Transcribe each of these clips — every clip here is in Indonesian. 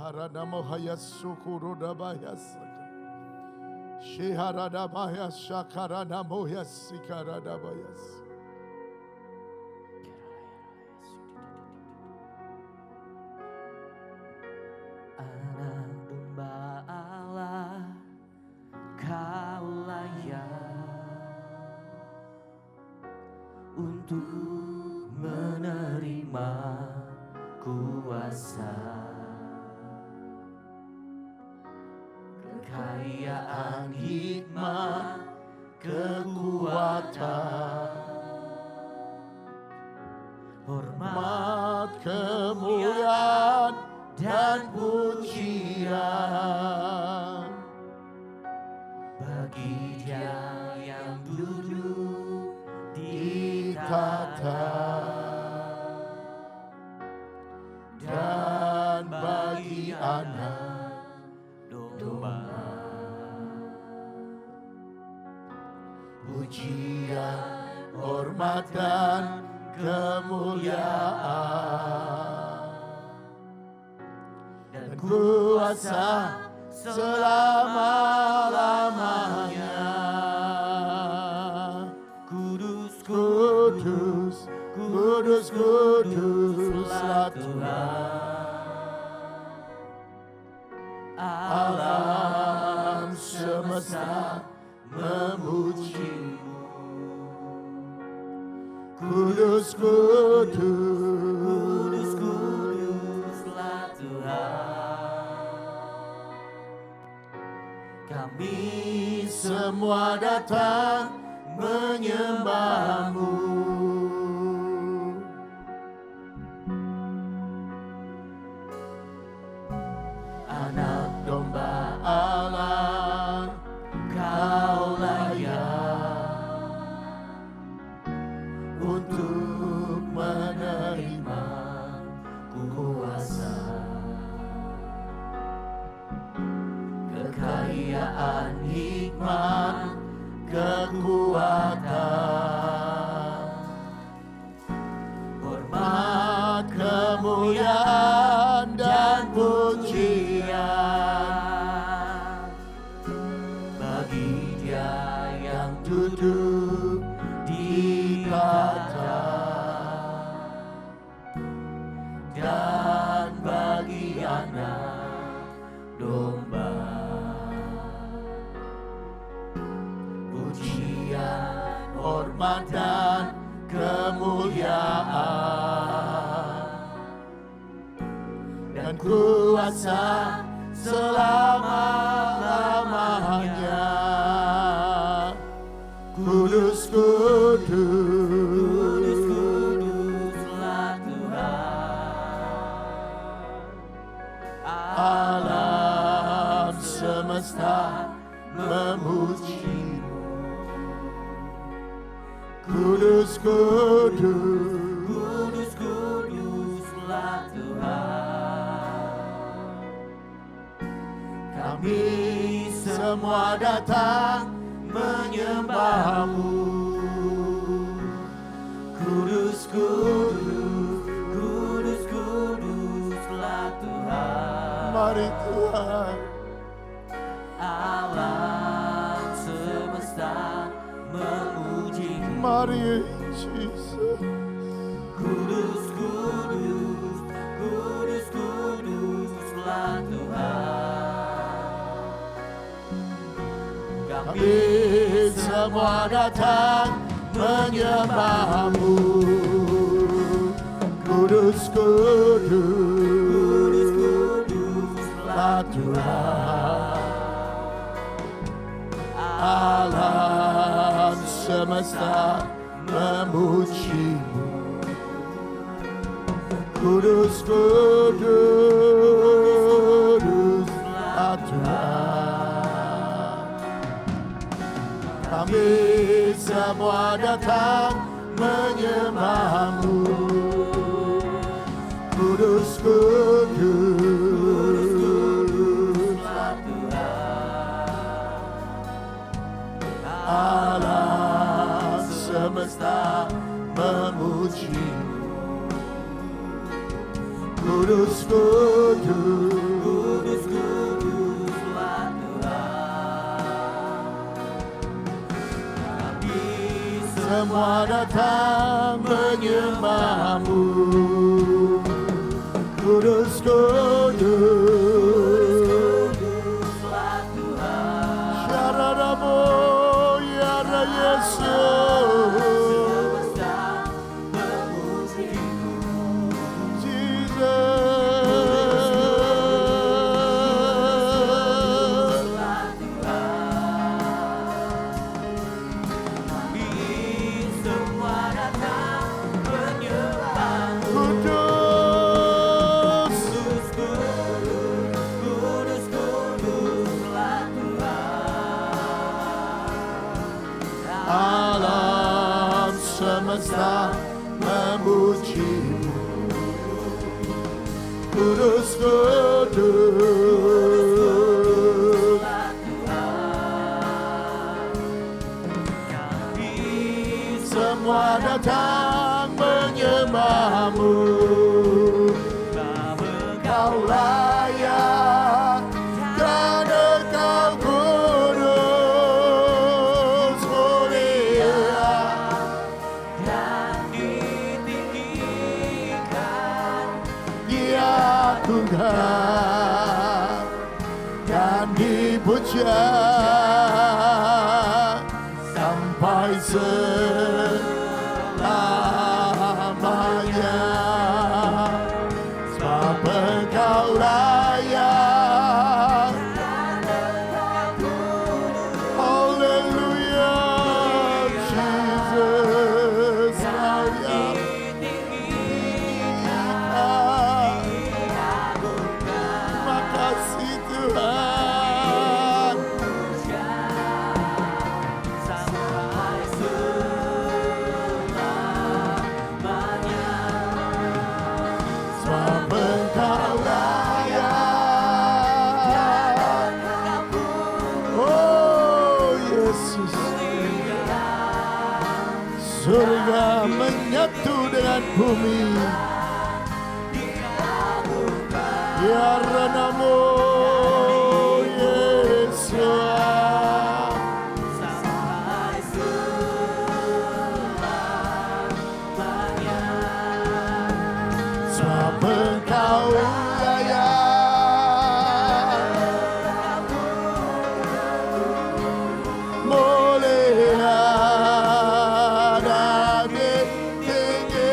Haranamahaya Sukurudabayas. Shiharadabayas Shakaranamoyas Sikaradabayas. Anak domba Allah, Kau layak untuk menerima kuasa, kekayaan, hikmat, kekuatan, hormat, kemuliaan, dan pujian bagi Dia yang duduk di tahta, dan bagi anak domba. Pujian, hormat, dan kemuliaan dan kuasa selama-lamanya. Kudus, kudus, kudus, kuduslah Tuhan. Alam semesta memuji-Mu. Kudus, kudus, kuduslah Tuhan. Kami semua datang menyembah-Mu. Anak domba Allah, Kau layak untuk menerima kuasa, kekayaan, hikmat, kekuatan, hormat, kemuliaan, dan pujian bagi Dia yang duduk di tahta, dan bagi anak domba. Pujian, hormat, dan kemuliaan dan kuasa selama-lamanya. Kudus, kudus, kuduslah Tuhan. Alam semesta memuji-Mu. Kudus, kudus, kuduslah Tuhan. Kami semua datang menyembah-Mu. Kudus, kudus, kuduslah Tuhan. Mari Tuhan. Alam semesta memuji-Mu. Mari Jesus. Kudus, kudus, kudus, kuduslah Tuhan. Kami semua datang menyembah-Mu. Kudus, kudus, kuduslah Tuhan. Alam semesta memuji-Mu. Kudus, kuduslah Tuhan. Kami semua datang menyembah-Mu. Kudus, kuduslah Tuhan. Alam semesta memuji-Mu. Kudus, kudus, datang menyembahmu. Kudus, kudus, Syaradamu, ya Yesus. Alam semesta memujimu. Kudus, kudus, semua datang menyembahmu. Kau layak dan Engkau kudus, mulia dan ditinggikan, diagungkan dan dipuja sampai selamanya. Sebab Engkau layak. Hallelujah, Jesus layak ditinggikan. Makasih Tuhan. Sebab Engkau layak. Oh Yesus, surga menyatu dengan bumi. Ya Ranamu, Yesus. Sebab Engkau layak, mulia dan ditinggikan,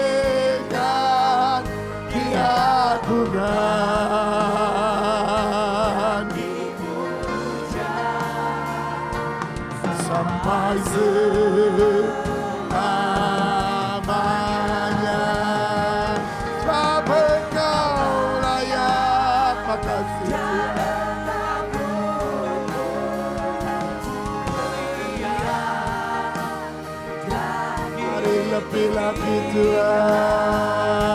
diagungkan, sampai selamanya. Sebab Engkau layak. Makasih Tuhan. Mari lebih lagi Tuhan.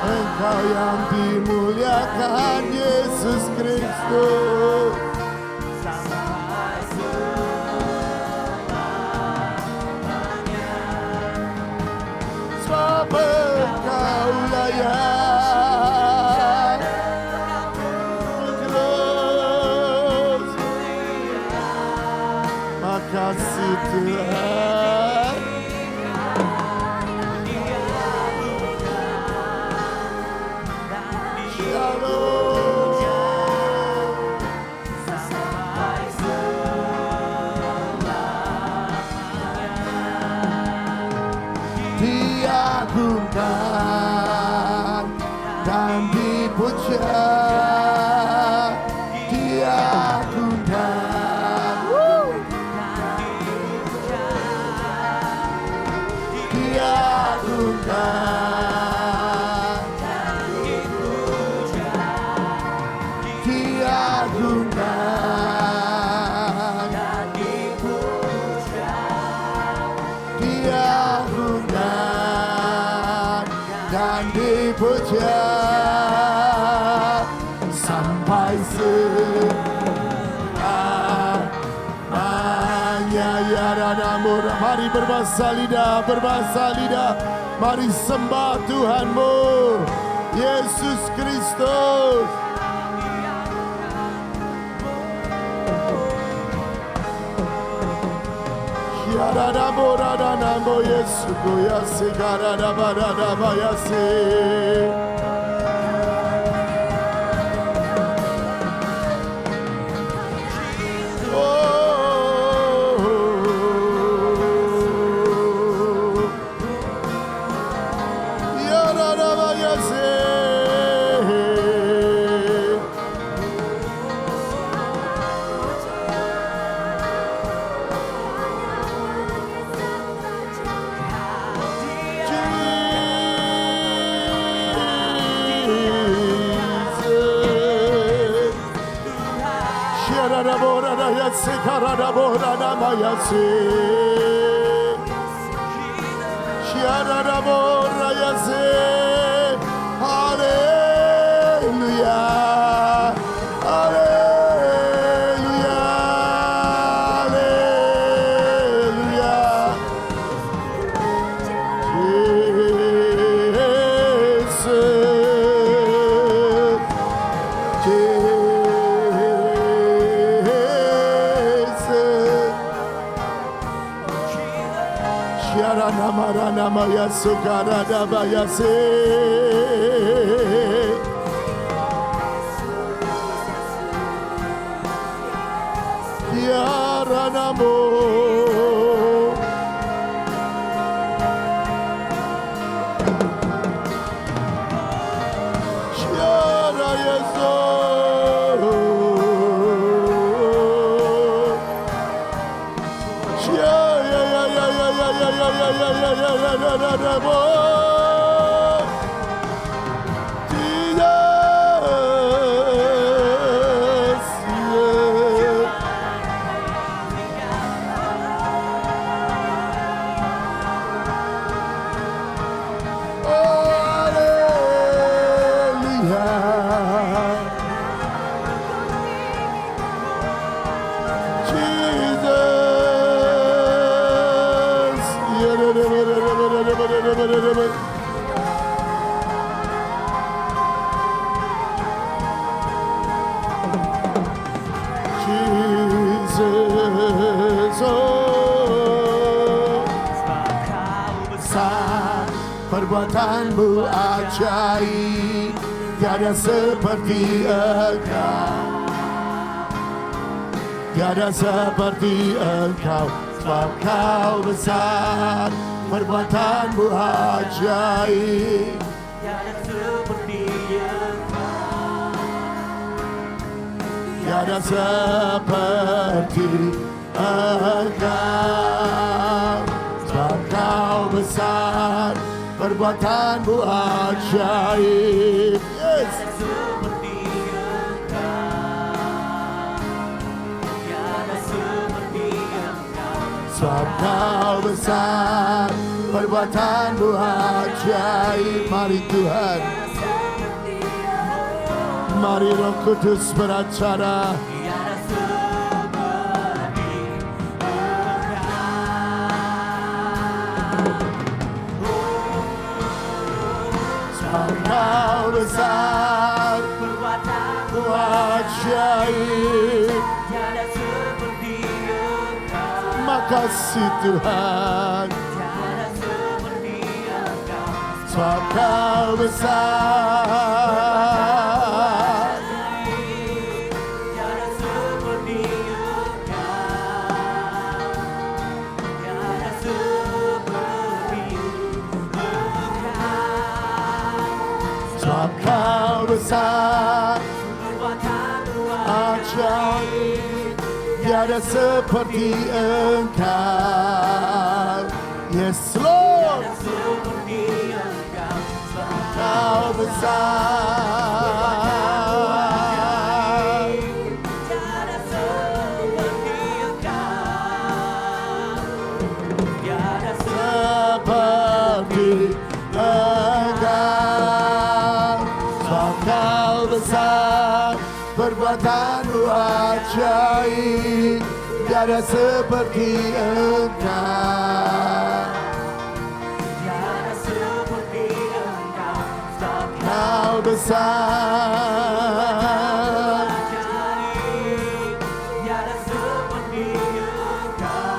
Engkau yang dimuliakan, Yesus Kristus. Sebab Engkau layak. Terus. Makasih Tuhan. Diagungkan dan dipuja, diagungkan, diagungkan, diagungkan, diagungkan dan dipuja sampai selamanya. Ya Ranamu, mari berbahasa lidah, mari sembah Tuhanmu, Yesus Kristus. Perbuatanmu ajaib, tiada seperti Engkau, tiada seperti Engkau, sebab Kau besar. Perbuatanmu ajaib, tiada seperti Engkau, tiada seperti Engkau, sebab Kau besar. Perbuatanmu ajaib, yes. seperti Engkau, tiada seperti Engkau, Sebab Kau besar, perbuatanmu ajaib. Mari Tuhan, mari Roh Kudus beracara. tiada seperti Sebab Kau besar, perbuatanmu ajaib. tiada seperti Engkau, Makasih Tuhan, tiada seperti Engkau, sebab Kau besar. tiada seperti Engkau, tiada seperti Sebab Kau besar, perbuatanmu ajaib, tiada seperti Engkau. Yes Lord, seperti Engkau, Kau besar. tiada seperti Engkau, tiada Seperti Engkau, sebab Kau besar, perbuatanmu ajaib, tiada seperti Engkau. tiada seperti Engkau, Kau besar, ajaib, tiada seperti Engkau,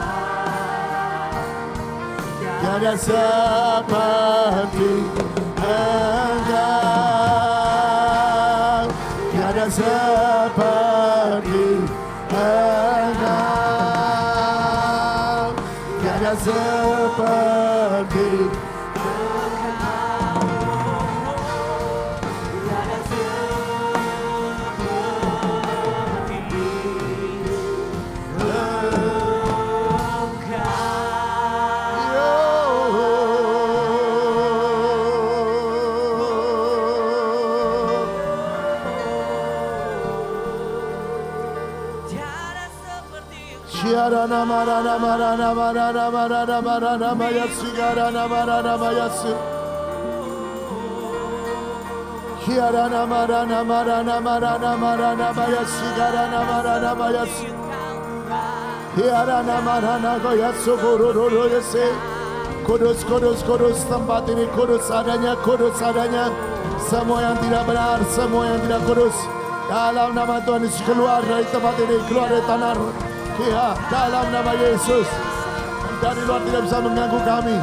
tiada seperti Engkau, tiada seperti Engkau, tiada seperti Shiarana marana marana marana marana marana mayasi garana marana mayasi. Shiarana marana marana marana marana mayasi garana marana mayasi. Shiarana marana goyasu guru yasi. Kudus kudus kudus, tempat ini kudus adanya, kudus adanya. Semua yang tidak benar, semua yang tidak kudus, dalam nama Tuhan Yesus keluar dari tempat ini, keluar dari tanah. Ya, dalam nama Yesus, dari luar tidak bisa mengganggu kami.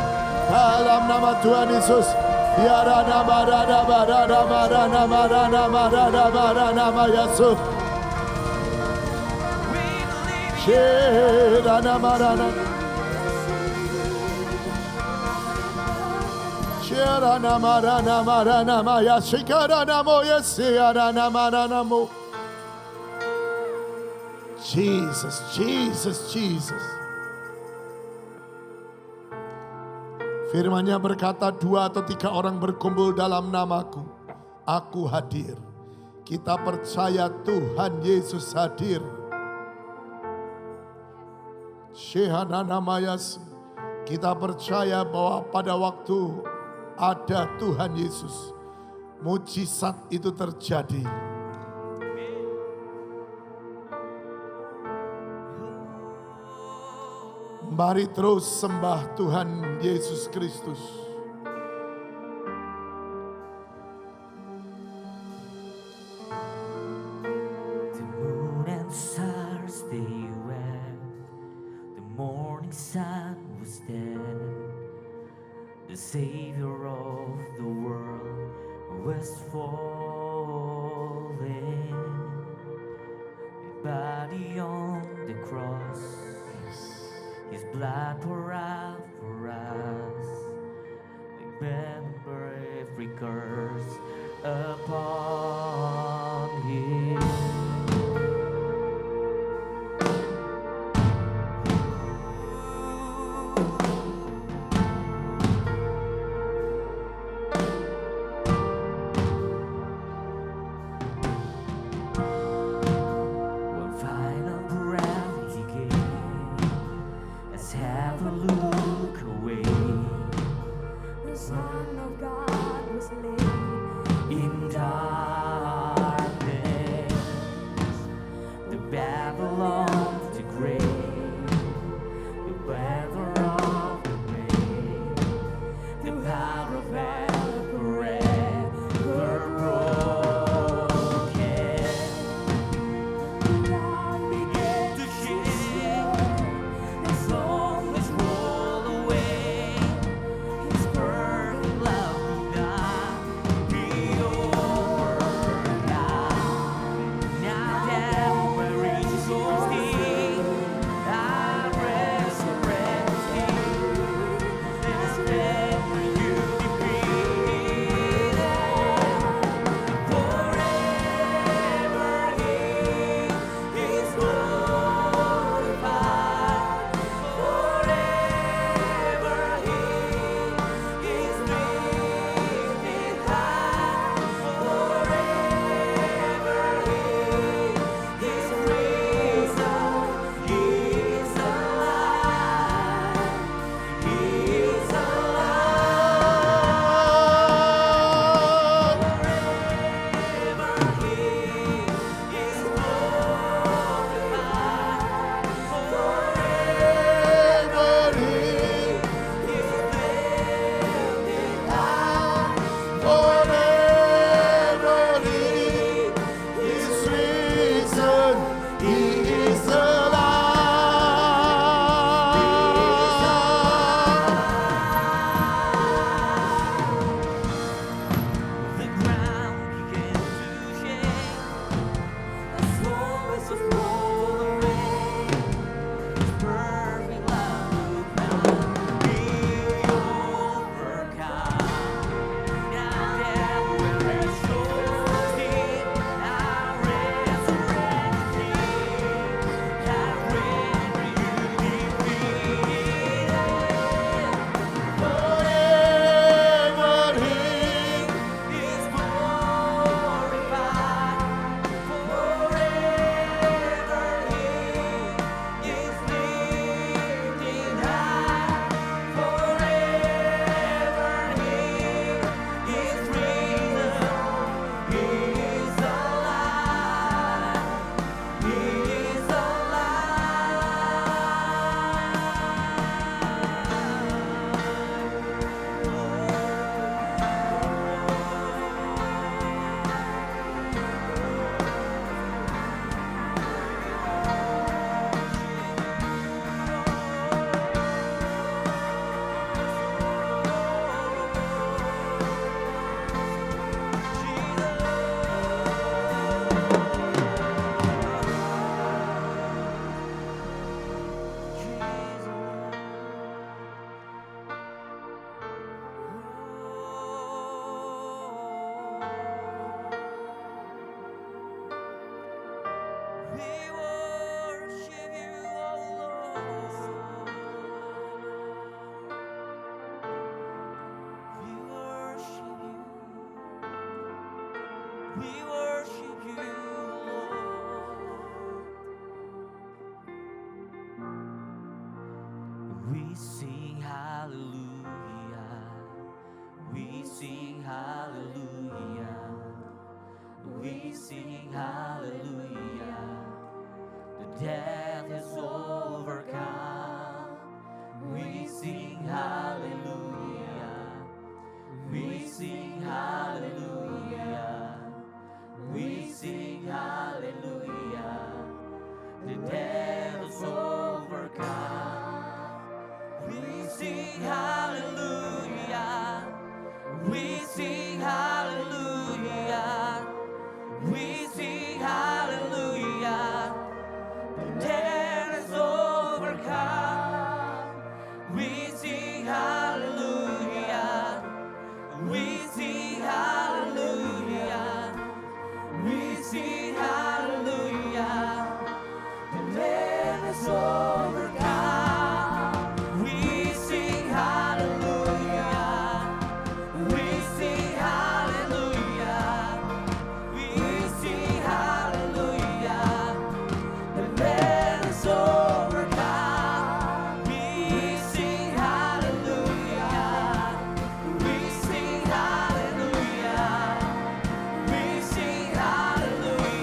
Dalam nama Tuhan Yesus. Ya rana marana marana marana marana marana marana mayasuk. Shirana marana. Shirana marana marana mayasikarana moyasiarana marana mo. Jesus, Jesus, Jesus. Firman-Nya berkata, 2 atau 3 orang berkumpul dalam namaku, aku hadir. Kita percaya Tuhan Yesus hadir. Shehananamayas. Kita percaya bahwa pada waktu ada Tuhan Yesus, mujizat itu terjadi. Mari terus sembah Tuhan Yesus Kristus. The moon and stars they wept, the morning sun was dead, the Savior of the world was falling, His body on the cross, His blood poured out for us. Remember every curse upon Him. One final breath He gave. Let's have a look away. The Son of God was laid In darkness, the battle of the grave, the weather of the grave, the power of hell forever broken. God began To shake, the songs roll away. His perfect love will not be over now. Now that we're exhausted, I'm resurrected. Let's let you defeated. Forever He is glorified. Forever He is lifted high. Forever He is risen. He is alive. He is alive. Forever He is glorified. Forever He is lifted high. Forever He is risen, He is alive. sing hallelujah. We sing hallelujah. We sing hallelujah. The death is overcome. We sing hallelujah. We sing hallelujah. We sing hallelujah. The death is overcome. We sing hallelujah. We sing hallelujah. We sing hallelujah. The death is overcome. We sing hallelujah. We sing hallelujah. We sing hallelujah. The death is overcome. We sing hallelujah. We sing hallelujah. We sing hallelujah. The death is overcome. We sing hallelujah. We sing hallelujah. We sing hallelujah.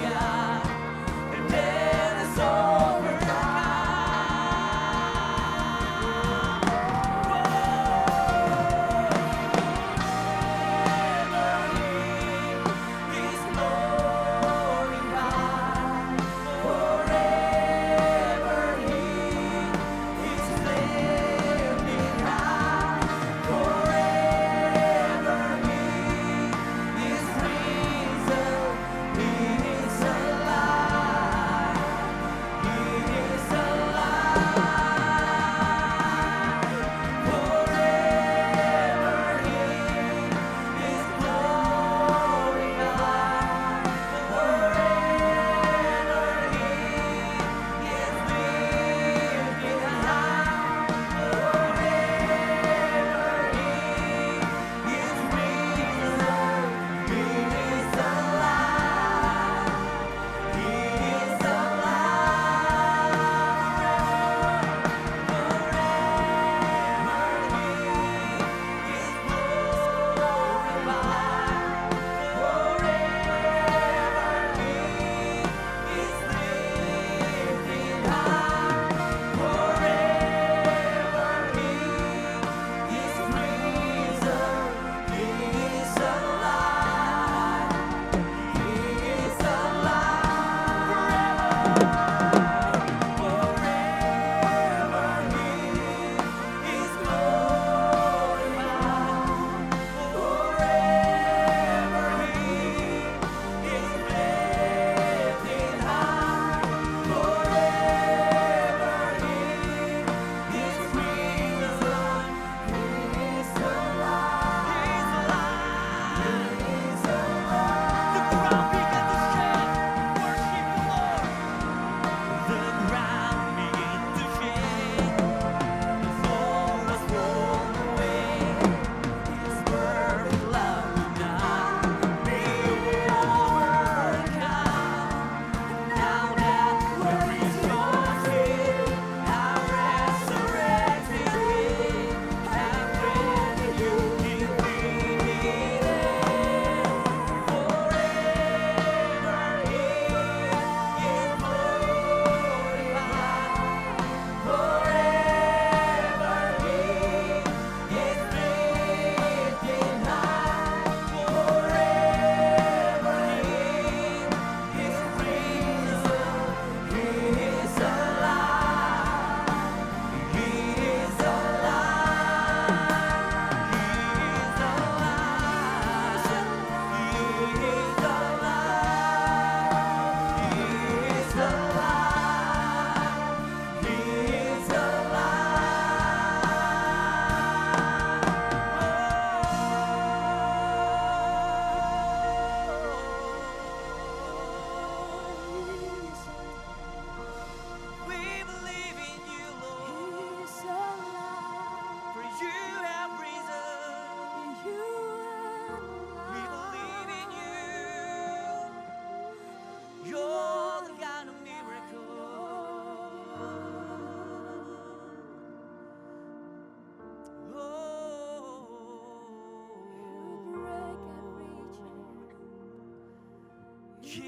The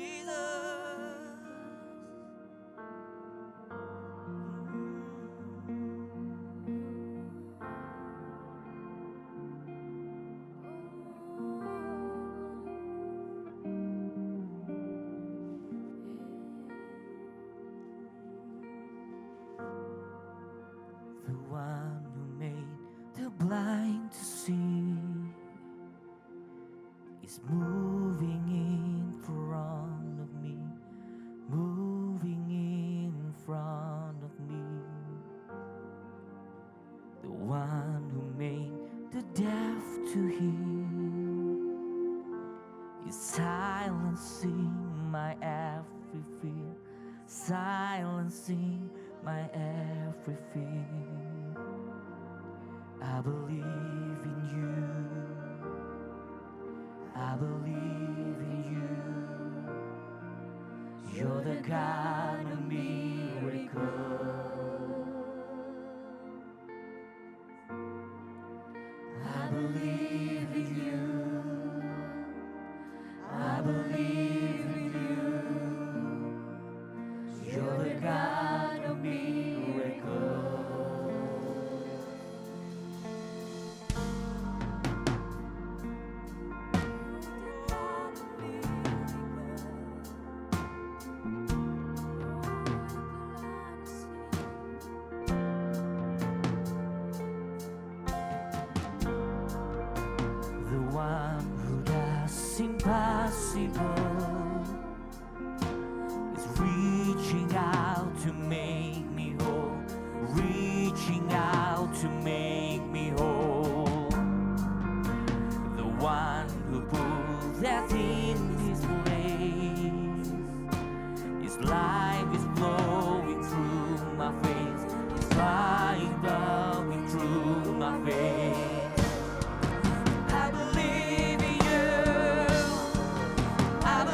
one who made the blind to see is moving in front of me, moving in front of me. The one who made the deaf to hear is silencing my every fear, silencing my every fear. I believe in you, I believe in you. You're the God of miracles. I believe in you, I believe in you. You're the God of miracles. The one who does impossible is reaching out to make me whole, reaching out to make me whole. The one who put that in his place. His life is flowing through my face, His life flowing through my face. I believe in you, I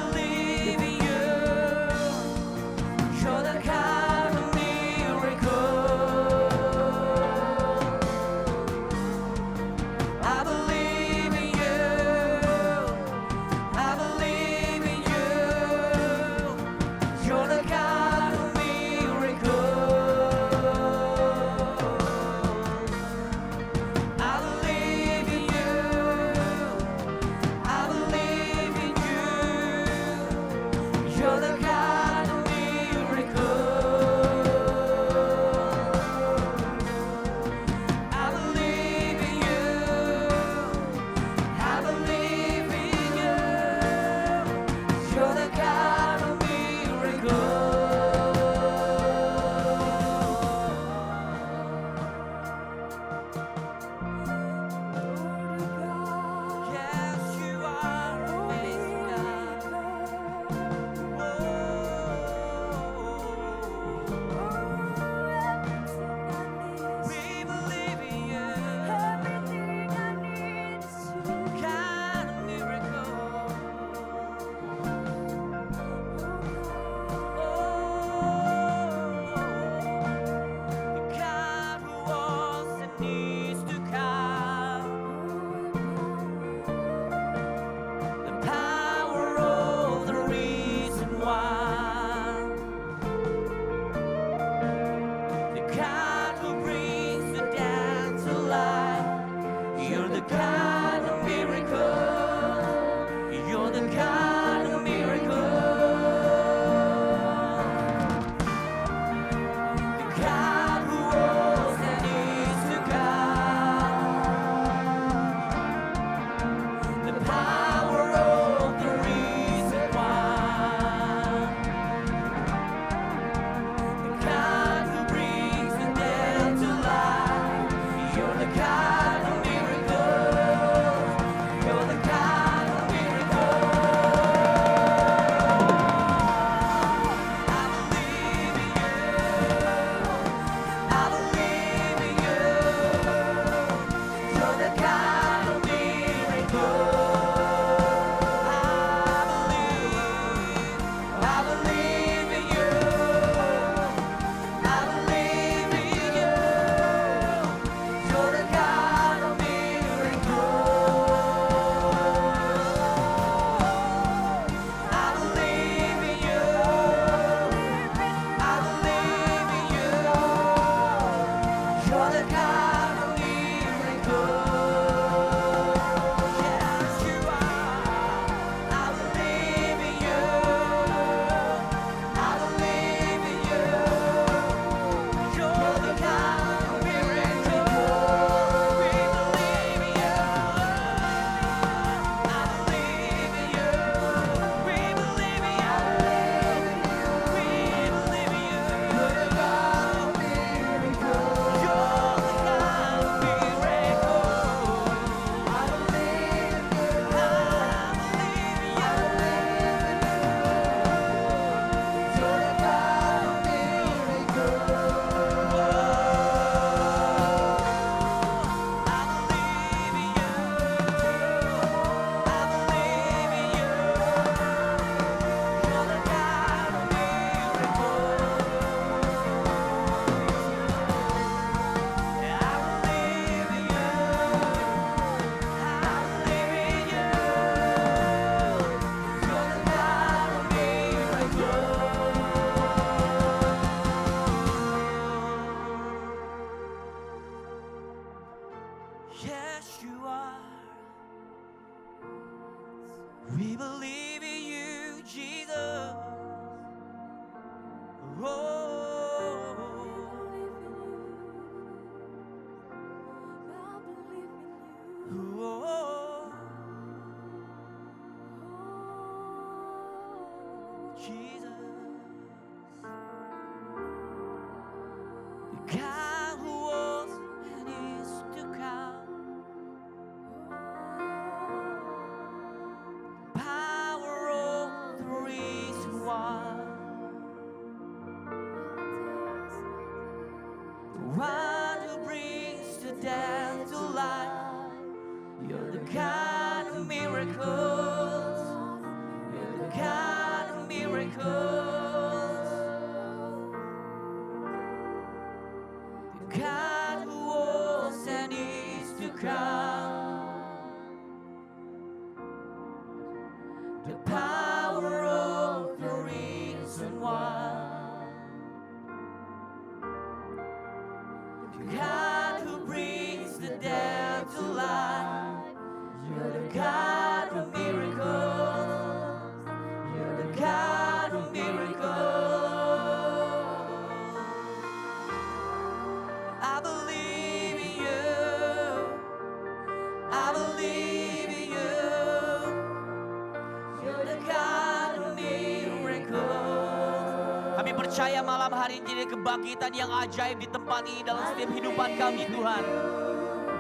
percaya malam hari ini jadi kebangkitan yang ajaib di tempat ini dalam setiap kehidupan kami Tuhan.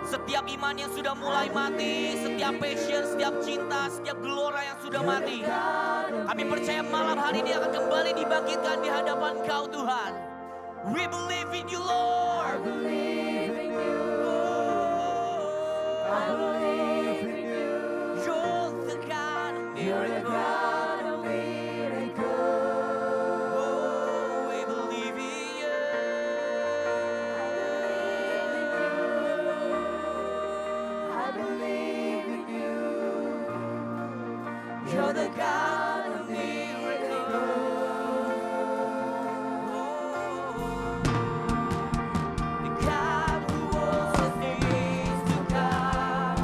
Setiap iman yang sudah mulai mati, setiap passion, setiap cinta, setiap gelora yang sudah mati, kami percaya malam hari ini akan kembali dibangkitkan di hadapan Kau Tuhan. We believe in you, Lord. I believe in you. You're the God of You're the miracles. God of miracles. Oh, we believe in you. I believe in you. You're the God of miracles. The God who was and is to come.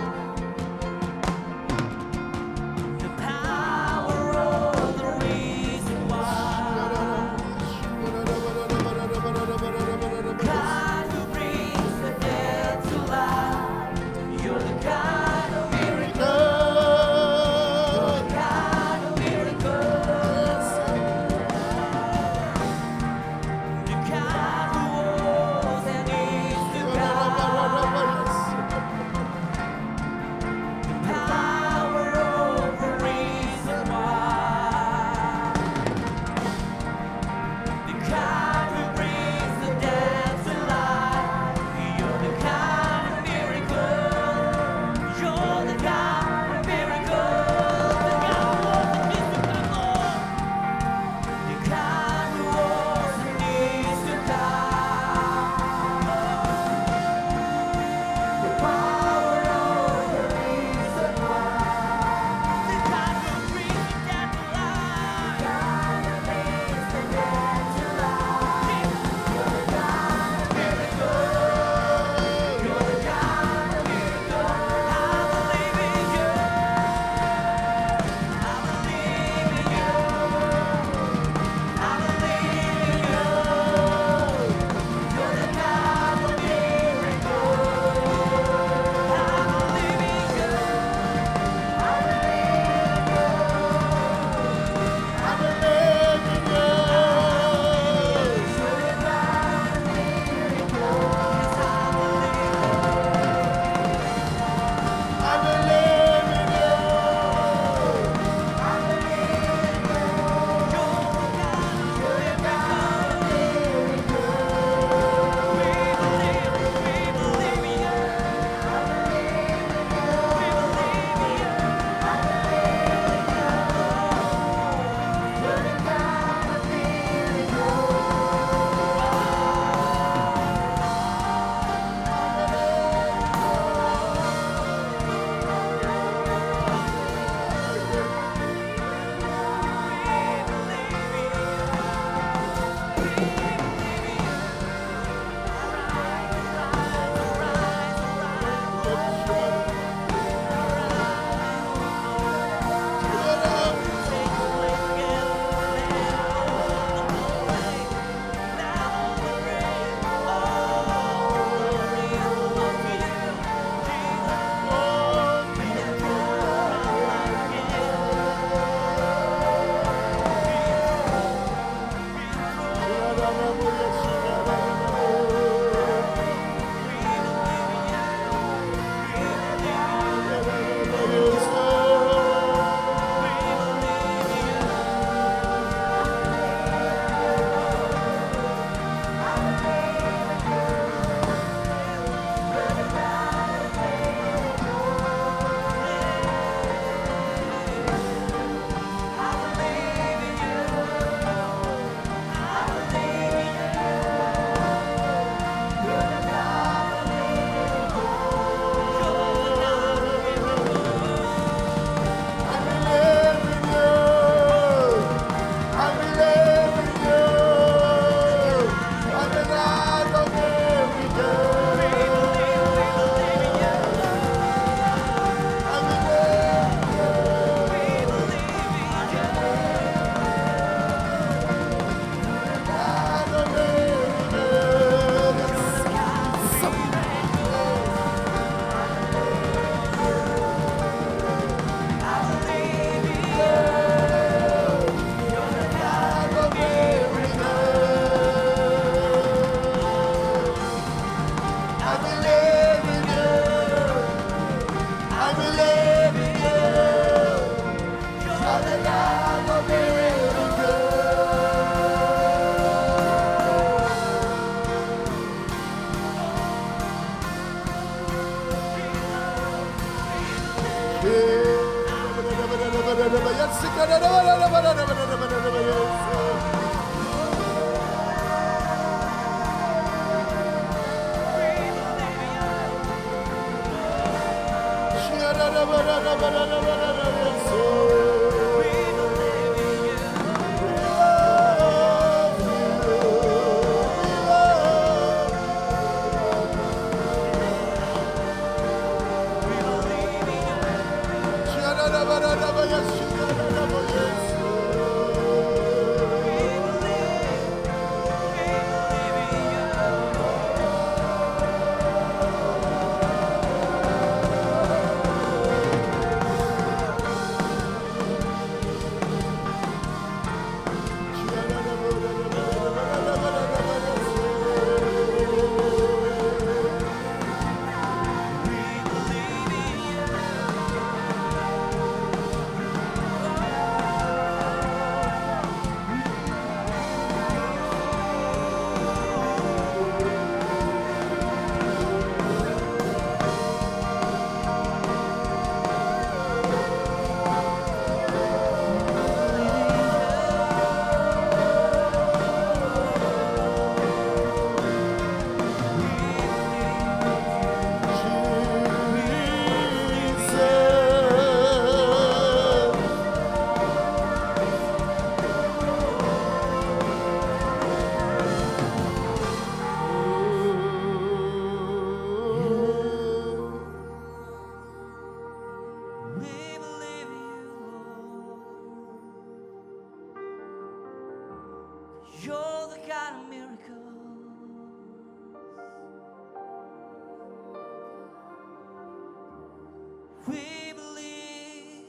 We believe you, Lord. You're the kind of miracle. We believe,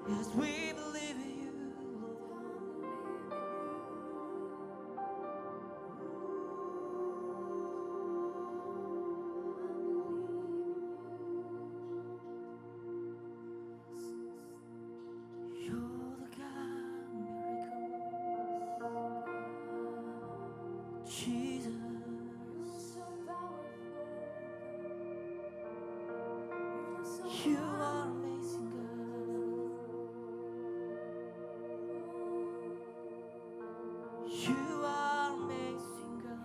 yes, we believe in you, Lord. You're the kind of miracle, Jesus. You are amazing, God. You are amazing, God.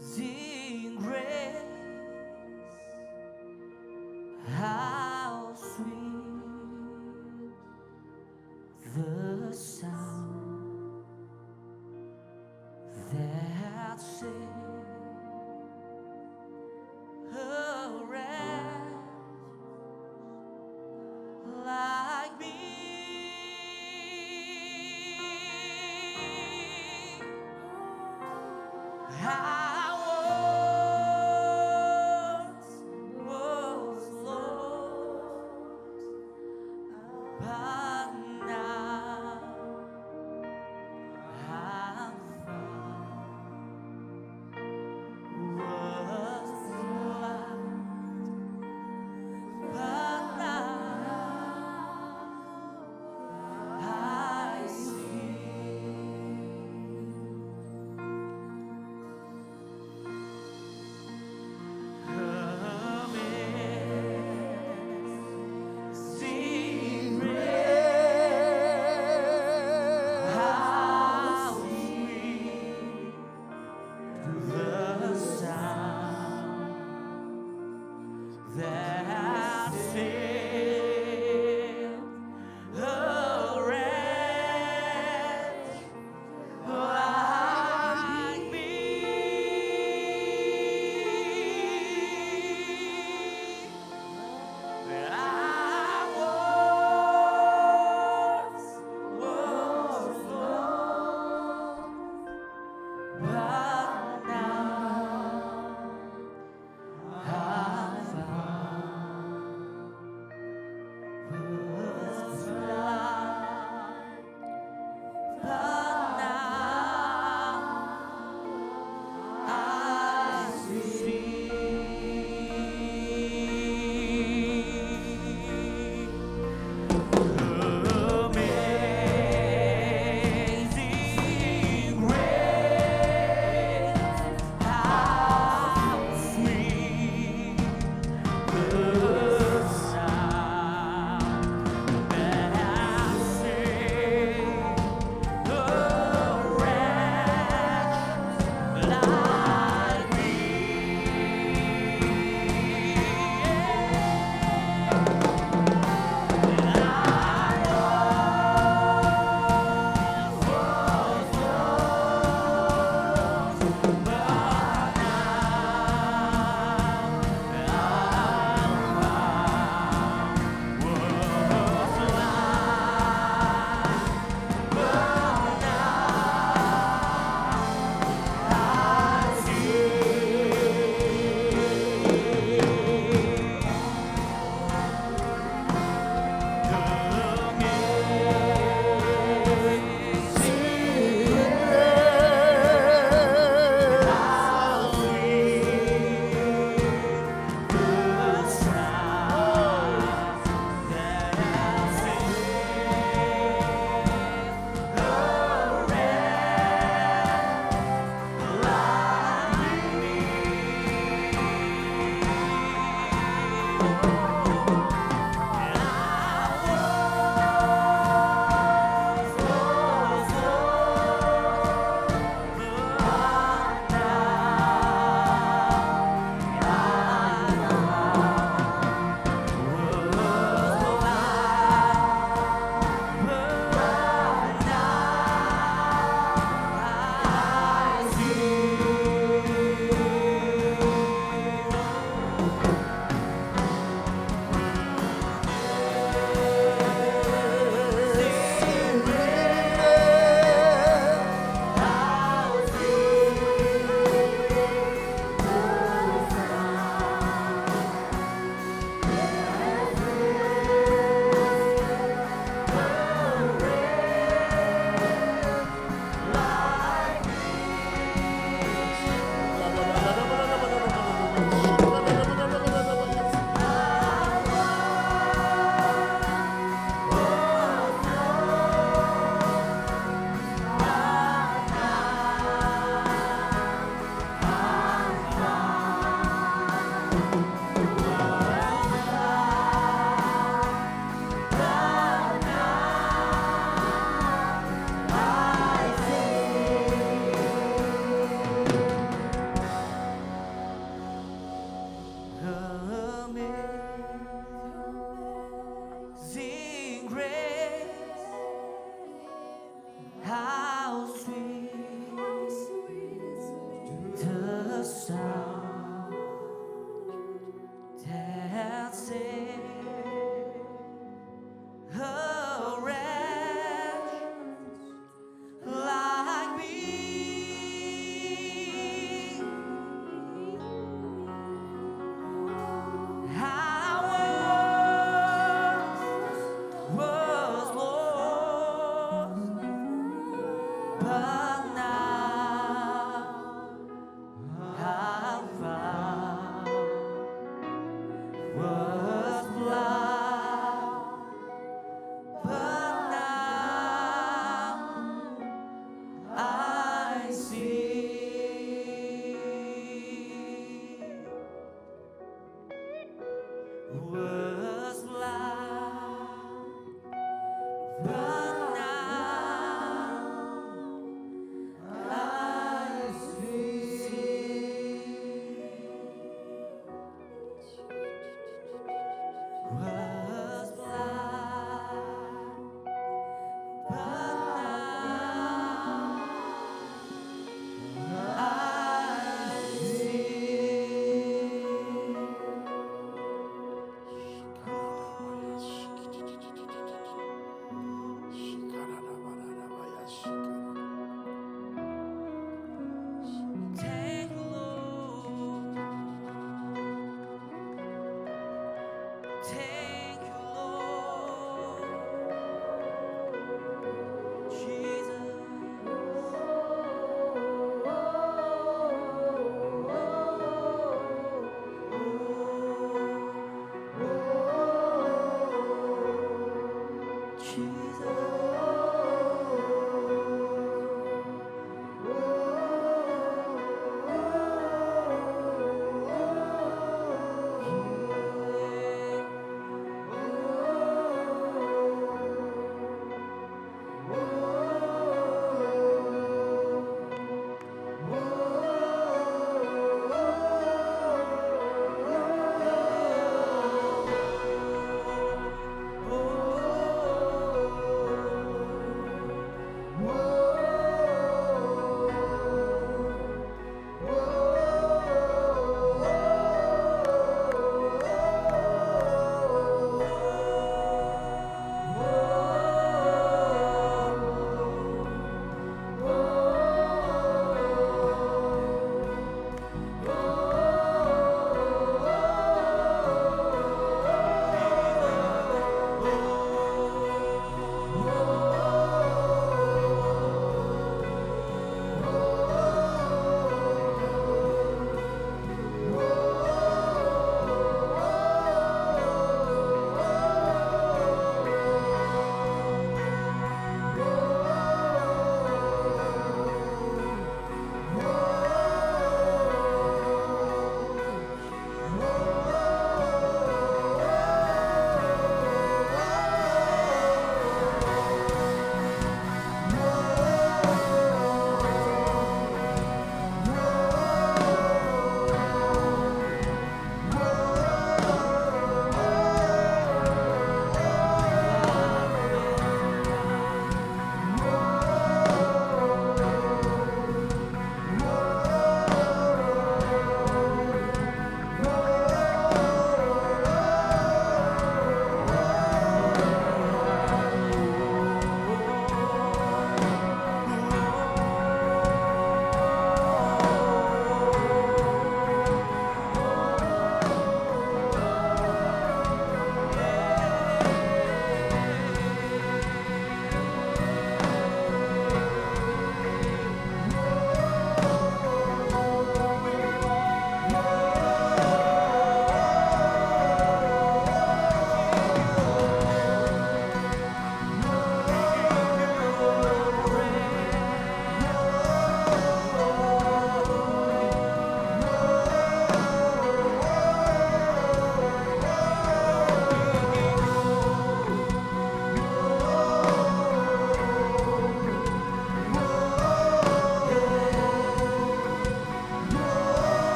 Amazing grace, how sweet the sound that saved a wretch like me. I was lost, but now I'm found. Was blind, but now I see.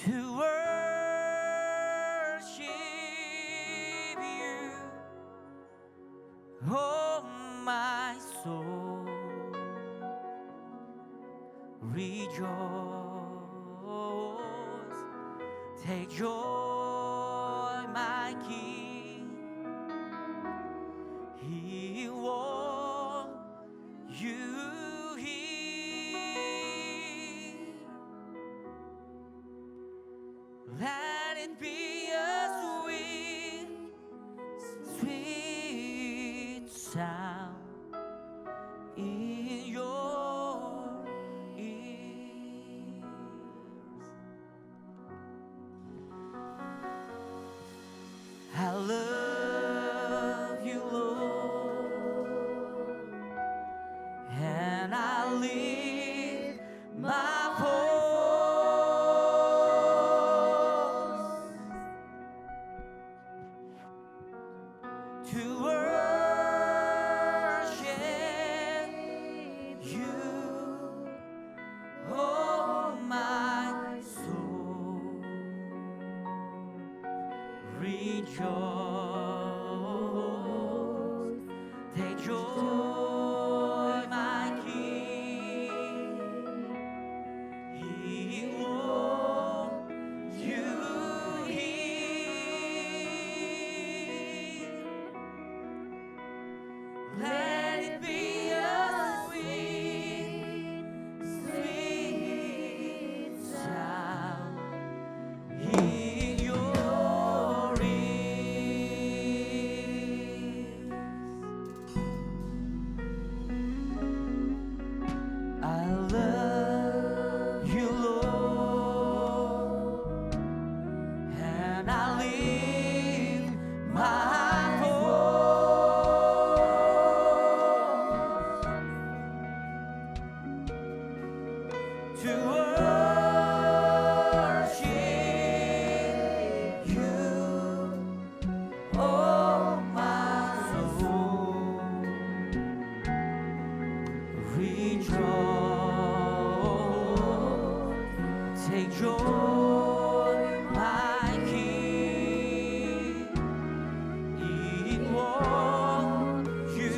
to worship you, oh my soul, rejoice, take joy, my King, He won you here. Let it be a sweet, sweet sound in your ears. I love you, Lord, and I lift my voice to worship you, oh my soul, rejoice, take joy, my King, He won you here. Let it be a sweet, sweet sound in your ears. I love you, Lord, and I lift my voice to worship you, oh my soul, rejoice, take joy, my King, it won you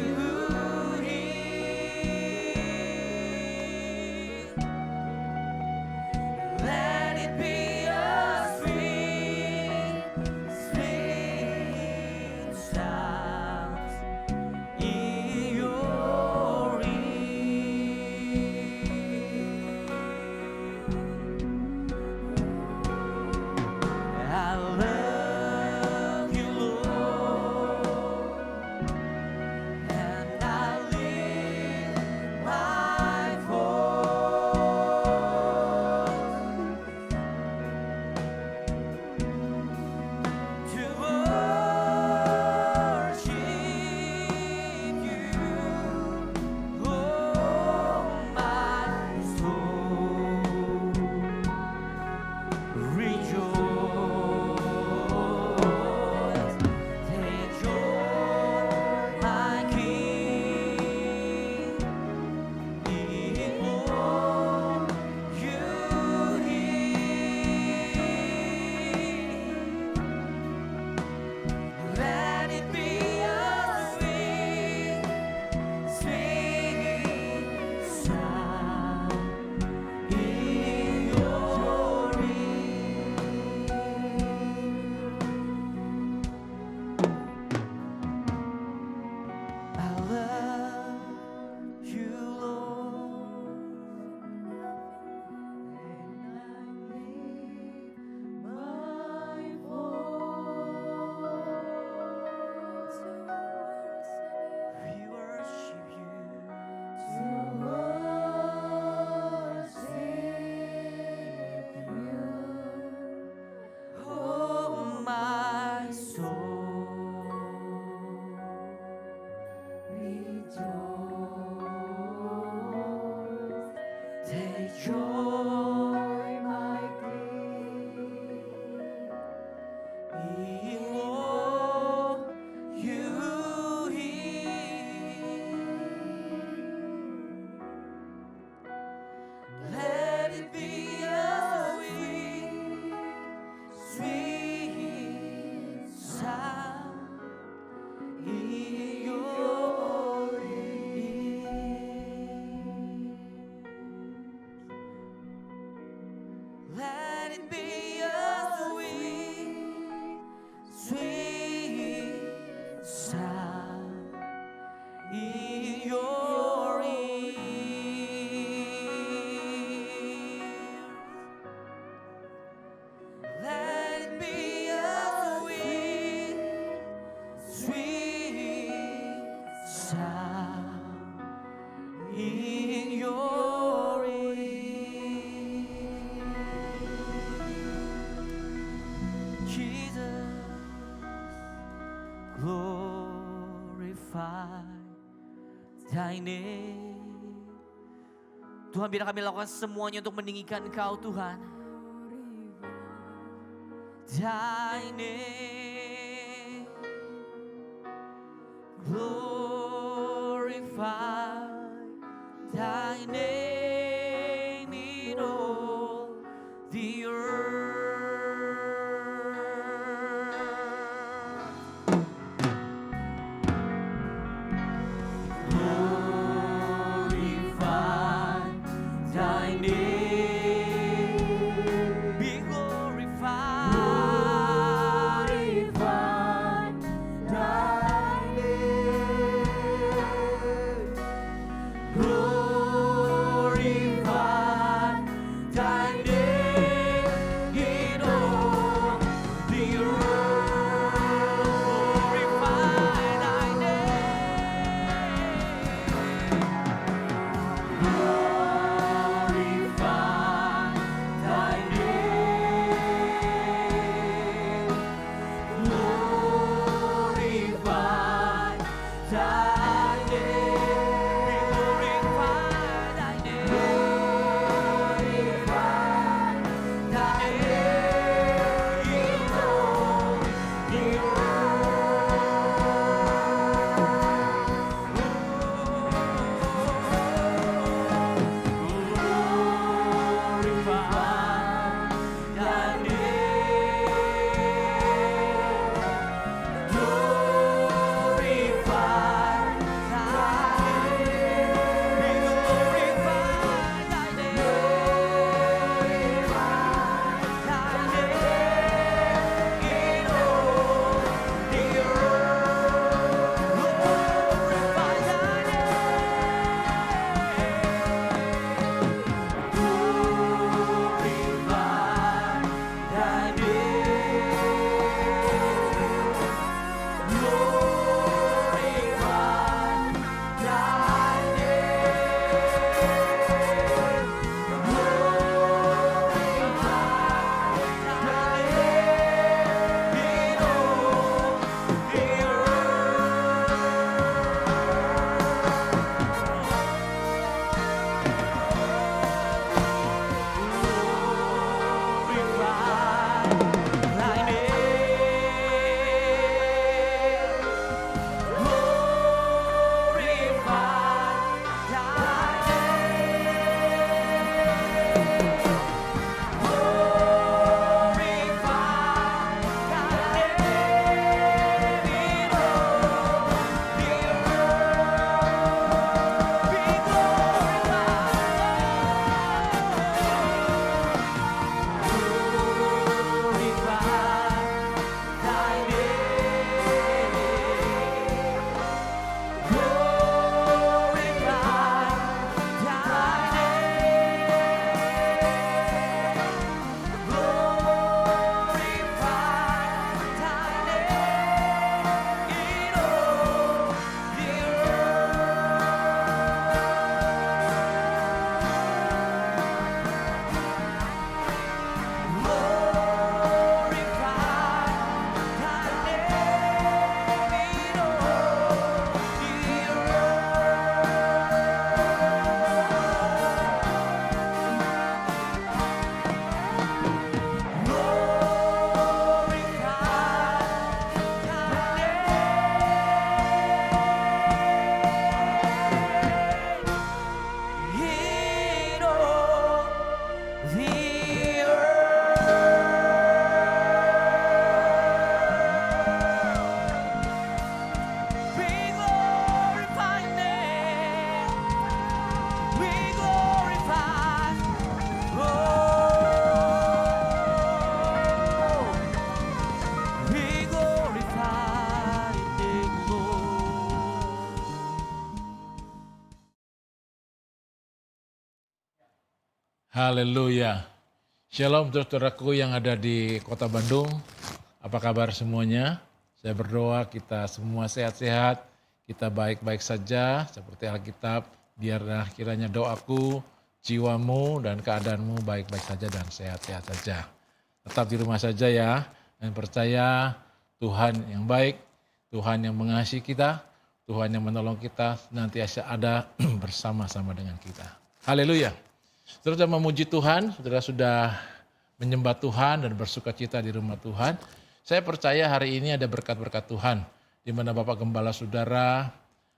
here. Let it be a sweet, sweet sound in your ears. Let it be a sweet, sweet sound in your ears. Let it be a sweet, sweet sound in your ears. Jesus, glorify Thy name. Tuhan, biar kami lakukan semuanya untuk meninggikan Engkau, Tuhan. Thy name, glorify Thy name in all the earth. Glorify Thy name, be glorified. Glorify Thy name. Glorify Haleluya. Shalom saudaraku yang ada di kota Bandung. Apa kabar semuanya? Saya berdoa kita semua sehat-sehat, kita baik-baik saja seperti Alkitab. Biarlah kiranya doaku, jiwamu dan keadaanmu baik-baik saja dan sehat-sehat saja. Tetap di rumah saja ya, dan percaya Tuhan yang baik, Tuhan yang mengasihi kita, Tuhan yang menolong kita senantiasa ada bersama-sama dengan kita. Haleluya. Saudara sudah memuji Tuhan, saudara sudah menyembah Tuhan dan bersuka cita di rumah Tuhan. Saya percaya hari ini ada berkat-berkat Tuhan, di mana Bapak Gembala saudara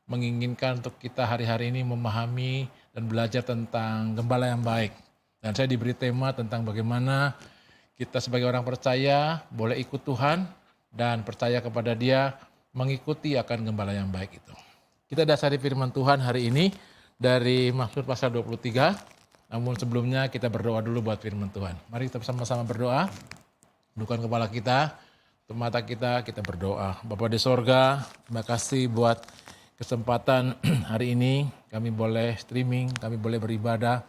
menginginkan untuk kita hari-hari ini memahami dan belajar tentang gembala yang baik. Dan saya diberi tema tentang bagaimana kita sebagai orang percaya boleh ikut Tuhan dan percaya kepada Dia, mengikuti akan gembala yang baik itu. Kita dasari firman Tuhan hari ini dari Mazmur pasal 23. Namun sebelumnya kita berdoa dulu buat firman Tuhan. Mari kita sama-sama berdoa. Tundukkan kepala kita, tutup mata kita berdoa. Bapa di sorga, terima kasih buat kesempatan hari ini. Kami boleh streaming, kami boleh beribadah.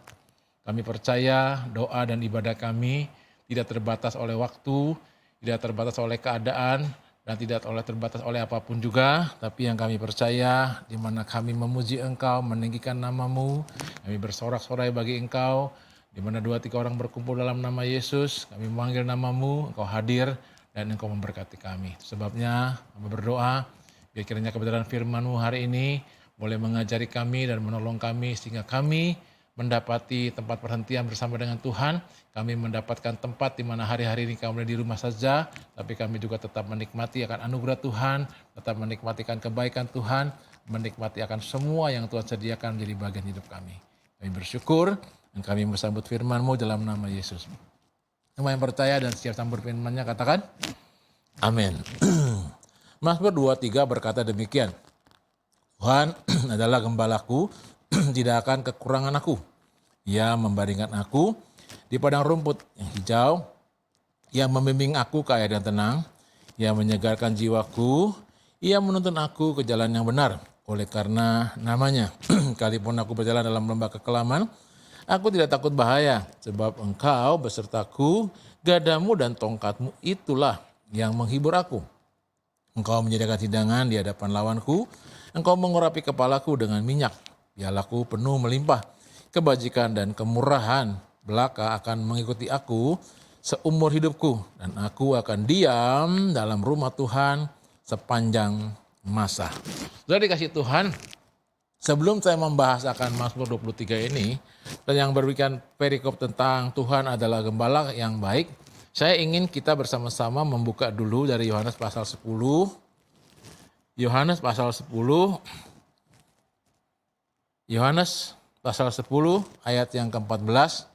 Kami percaya doa dan ibadah kami tidak terbatas oleh waktu, tidak terbatas oleh keadaan, dan tidak terbatas oleh apapun juga, tapi yang kami percaya di mana kami memuji Engkau, meninggikan nama-Mu, kami bersorak-sorai bagi Engkau, di mana 2-3 orang berkumpul dalam nama Yesus, kami memanggil nama-Mu, Engkau hadir dan Engkau memberkati kami. Sebabnya kami berdoa, biar kiranya kebenaran firman-Mu hari ini boleh mengajari kami dan menolong kami sehingga kami mendapati tempat perhentian bersama dengan Tuhan. Kami mendapatkan tempat di mana hari-hari ini kami di rumah saja, tapi kami juga tetap menikmati akan anugerah Tuhan, tetap menikmati akan kebaikan Tuhan, menikmati akan semua yang Tuhan sediakan menjadi bagian hidup kami. Kami bersyukur dan kami bersambut firman-Mu dalam nama Yesus. Semua yang percaya dan siap sambut firman-Nya katakan, amin. Mazmur 23 berkata demikian, Tuhan adalah gembalaku, tidak akan kekurangan aku. Ia membaringkan aku di padang rumput yang hijau. Ia membimbing aku ke air yang tenang. Ia menyegarkan jiwaku. Ia menuntun aku ke jalan yang benar oleh karena namanya. Sekalipun aku berjalan dalam lembah kekelaman, aku tidak takut bahaya, sebab Engkau besertaku, gadamu dan tongkatmu itulah yang menghibur aku. Engkau menyediakan hidangan di hadapan lawanku. Engkau mengurapi kepalaku dengan minyak. Pialaku penuh melimpah, kebajikan dan kemurahan belaka akan mengikuti aku seumur hidupku, dan aku akan diam dalam rumah Tuhan sepanjang masa. Sudah dikasih Tuhan, sebelum saya membahas akan Mazmur 23 ini, dan yang berikan perikop tentang Tuhan adalah gembala yang baik, saya ingin kita bersama-sama membuka dulu dari Yohanes pasal 10. Yohanes pasal 10 ayat yang ke-14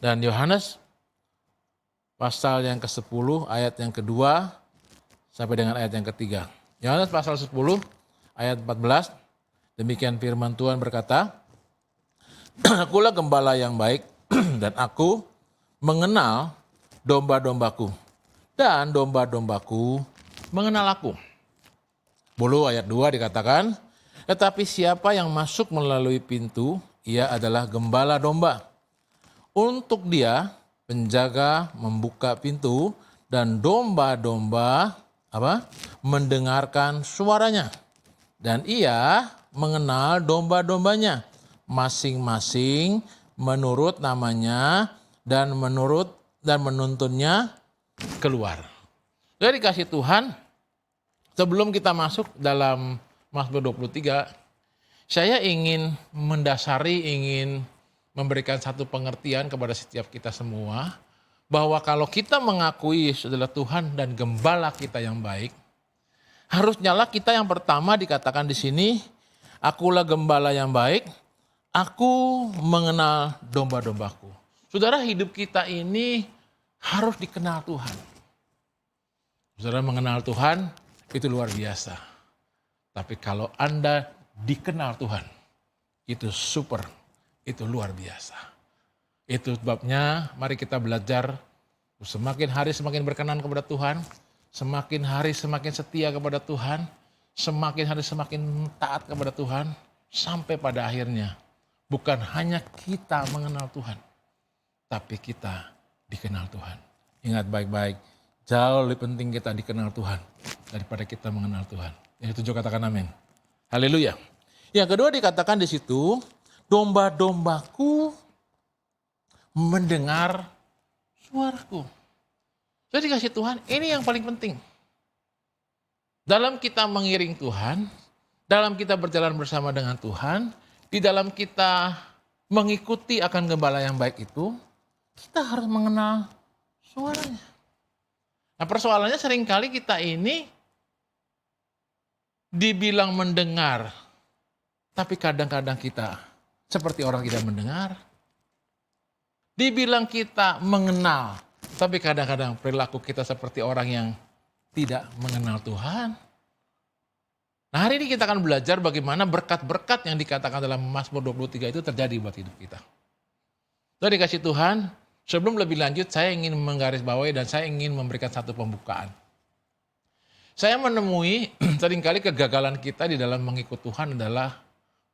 dan Yohanes pasal yang ke-10 ayat yang kedua sampai dengan ayat yang ketiga. Yohanes pasal 10 ayat 14, demikian firman Tuhan berkata, Akulah gembala yang baik dan aku mengenal domba-dombaku dan domba-dombaku mengenal aku. 10 ayat 2 dikatakan, tetapi siapa yang masuk melalui pintu, ia adalah gembala domba. Untuk dia, penjaga membuka pintu dan domba-domba mendengarkan suaranya. Dan ia mengenal domba-dombanya, masing-masing menurut namanya dan menuntunnya keluar. Jadi kasih Tuhan, sebelum kita masuk dalam Mazmur 23, saya ingin memberikan satu pengertian kepada setiap kita semua, bahwa kalau kita mengakui Yesus adalah Tuhan dan gembala kita yang baik, harusnyalah kita yang pertama dikatakan di sini, akulah gembala yang baik, aku mengenal domba-dombaku. Saudara, hidup kita ini harus dikenal Tuhan. Saudara mengenal Tuhan, itu luar biasa. Tapi kalau Anda dikenal Tuhan, itu super, itu luar biasa. Itu sebabnya mari kita belajar semakin hari semakin berkenan kepada Tuhan, semakin hari semakin setia kepada Tuhan, semakin hari semakin taat kepada Tuhan, sampai pada akhirnya bukan hanya kita mengenal Tuhan, tapi kita dikenal Tuhan. Ingat baik-baik, jauh lebih penting kita dikenal Tuhan daripada kita mengenal Tuhan. Yang ketujuh katakan amin. Haleluya. Yang kedua dikatakan di situ, domba-dombaku mendengar suaraku. Jadi kasih Tuhan, ini yang paling penting. Dalam kita mengiring Tuhan, dalam kita berjalan bersama dengan Tuhan, di dalam kita mengikuti akan gembala yang baik itu, kita harus mengenal suaranya. Nah persoalannya seringkali kita ini dibilang mendengar, tapi kadang-kadang kita seperti orang tidak mendengar. Dibilang kita mengenal, tapi kadang-kadang perilaku kita seperti orang yang tidak mengenal Tuhan. Nah hari ini kita akan belajar bagaimana berkat-berkat yang dikatakan dalam Mazmur 23 itu terjadi buat hidup kita. Jadi dikasih Tuhan, sebelum lebih lanjut saya ingin menggarisbawahi dan saya ingin memberikan satu pembukaan. Saya menemui seringkali kegagalan kita di dalam mengikut Tuhan adalah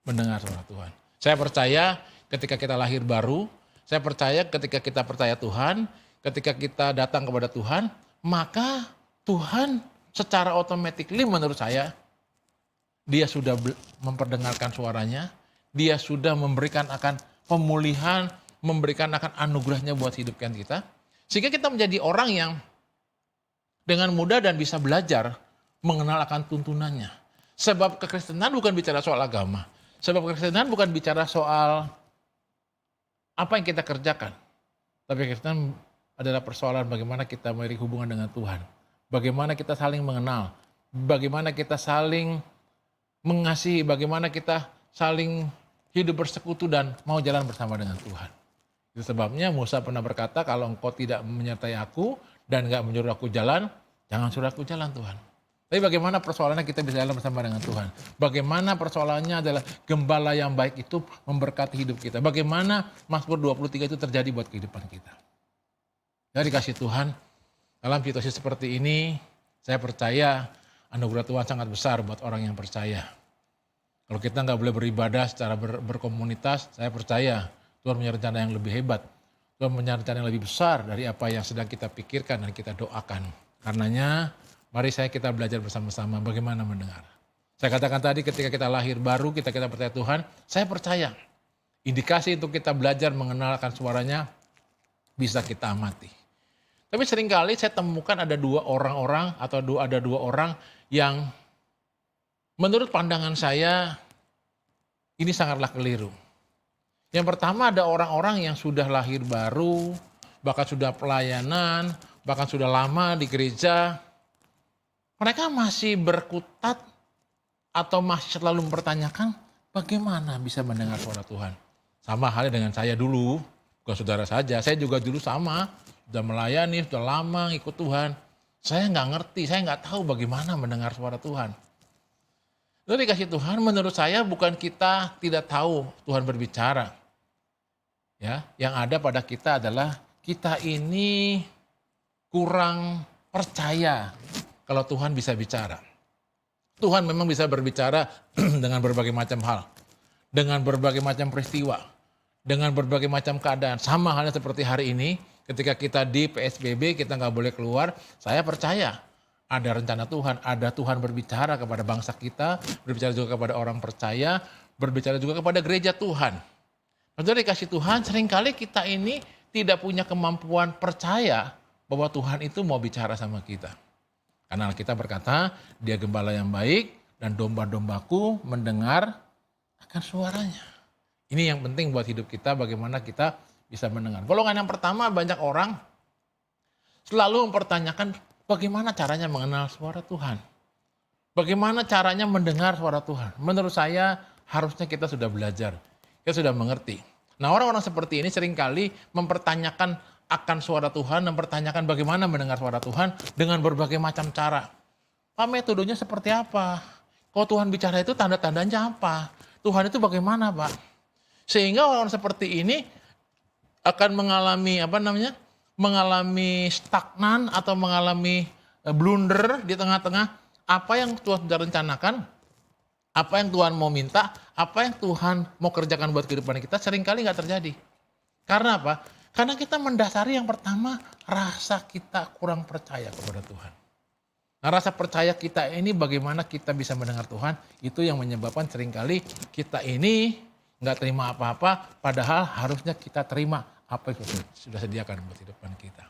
mendengar suara Tuhan. Saya percaya ketika kita lahir baru, saya percaya ketika kita percaya Tuhan, ketika kita datang kepada Tuhan, maka Tuhan secara otomatis menurut saya, dia sudah memperdengarkan suaranya, dia sudah memberikan akan pemulihan, memberikan akan anugerahnya buat hidupkan kita. Sehingga kita menjadi orang yang dengan mudah dan bisa belajar mengenal akan tuntunannya. Sebab kekristenan bukan bicara soal agama. Sebab kekristenan bukan bicara soal apa yang kita kerjakan. Tapi kekristenan adalah persoalan bagaimana kita memiliki hubungan dengan Tuhan. Bagaimana kita saling mengenal. Bagaimana kita saling mengasihi, bagaimana kita saling hidup bersekutu dan mau jalan bersama dengan Tuhan. Itu sebabnya Musa pernah berkata, kalau engkau tidak menyertai aku dan enggak menyuruh aku jalan, jangan suruh aku jalan Tuhan. Tapi bagaimana persoalannya kita bisa jalan bersama dengan Tuhan? Bagaimana persoalannya adalah gembala yang baik itu memberkati hidup kita. Bagaimana Mazmur 23 itu terjadi buat kehidupan kita. Jadi kasih Tuhan, dalam situasi seperti ini, saya percaya anugerah Tuhan sangat besar buat orang yang percaya. Kalau kita nggak boleh beribadah secara berkomunitas, saya percaya Tuhan punya rencana yang lebih hebat. Tuhan punya rencana yang lebih besar dari apa yang sedang kita pikirkan dan kita doakan. Karenanya, mari kita belajar bersama-sama bagaimana mendengar. Saya katakan tadi ketika kita lahir baru, kita percaya Tuhan, saya percaya indikasi untuk kita belajar mengenalkan suaranya bisa kita amati. Tapi seringkali saya temukan ada dua orang yang menurut pandangan saya ini sangatlah keliru. Yang pertama ada orang-orang yang sudah lahir baru, bahkan sudah pelayanan, bahkan sudah lama di gereja. Mereka masih berkutat atau masih selalu mempertanyakan bagaimana bisa mendengar suara Tuhan. Sama halnya dengan saya dulu, bukan saudara saja, saya juga dulu sama, sudah melayani, sudah lama ikut Tuhan. Saya nggak ngerti, saya nggak tahu bagaimana mendengar suara Tuhan. Lalu dikasih Tuhan, menurut saya bukan kita tidak tahu Tuhan berbicara. Ya, yang ada pada kita adalah kita ini kurang percaya kalau Tuhan bisa bicara. Tuhan memang bisa berbicara dengan berbagai macam hal, dengan berbagai macam peristiwa, dengan berbagai macam keadaan. Sama halnya seperti hari ini, ketika kita di PSBB, kita nggak boleh keluar, saya percaya ada rencana Tuhan, ada Tuhan berbicara kepada bangsa kita, berbicara juga kepada orang percaya, berbicara juga kepada gereja Tuhan. Saudara dikasih Tuhan, seringkali kita ini tidak punya kemampuan percaya bahwa Tuhan itu mau bicara sama kita. Karena kita berkata, dia gembala yang baik dan domba-dombaku mendengar akan suaranya. Ini yang penting buat hidup kita, bagaimana kita bisa mendengar. Golongan yang pertama, banyak orang selalu mempertanyakan bagaimana caranya mengenal suara Tuhan. Bagaimana caranya mendengar suara Tuhan. Menurut saya harusnya kita sudah belajar, kita sudah mengerti. Nah orang-orang seperti ini seringkali mempertanyakan akan suara Tuhan, mempertanyakan bagaimana mendengar suara Tuhan dengan berbagai macam cara. Pak, metodenya seperti apa? Kalau Tuhan bicara itu tanda-tandanya apa? Tuhan itu bagaimana, Pak? Sehingga orang seperti ini akan mengalami stagnan atau mengalami blunder di tengah-tengah apa yang Tuhan sudah rencanakan, apa yang Tuhan mau minta, apa yang Tuhan mau kerjakan buat kehidupan kita seringkali nggak terjadi. Karena apa? Karena kita mendasari yang pertama rasa kita kurang percaya kepada Tuhan. Nah, rasa percaya kita ini bagaimana kita bisa mendengar Tuhan, itu yang menyebabkan seringkali kita ini nggak terima apa-apa, padahal harusnya kita terima apa yang sudah sediakan buat kehidupan kita.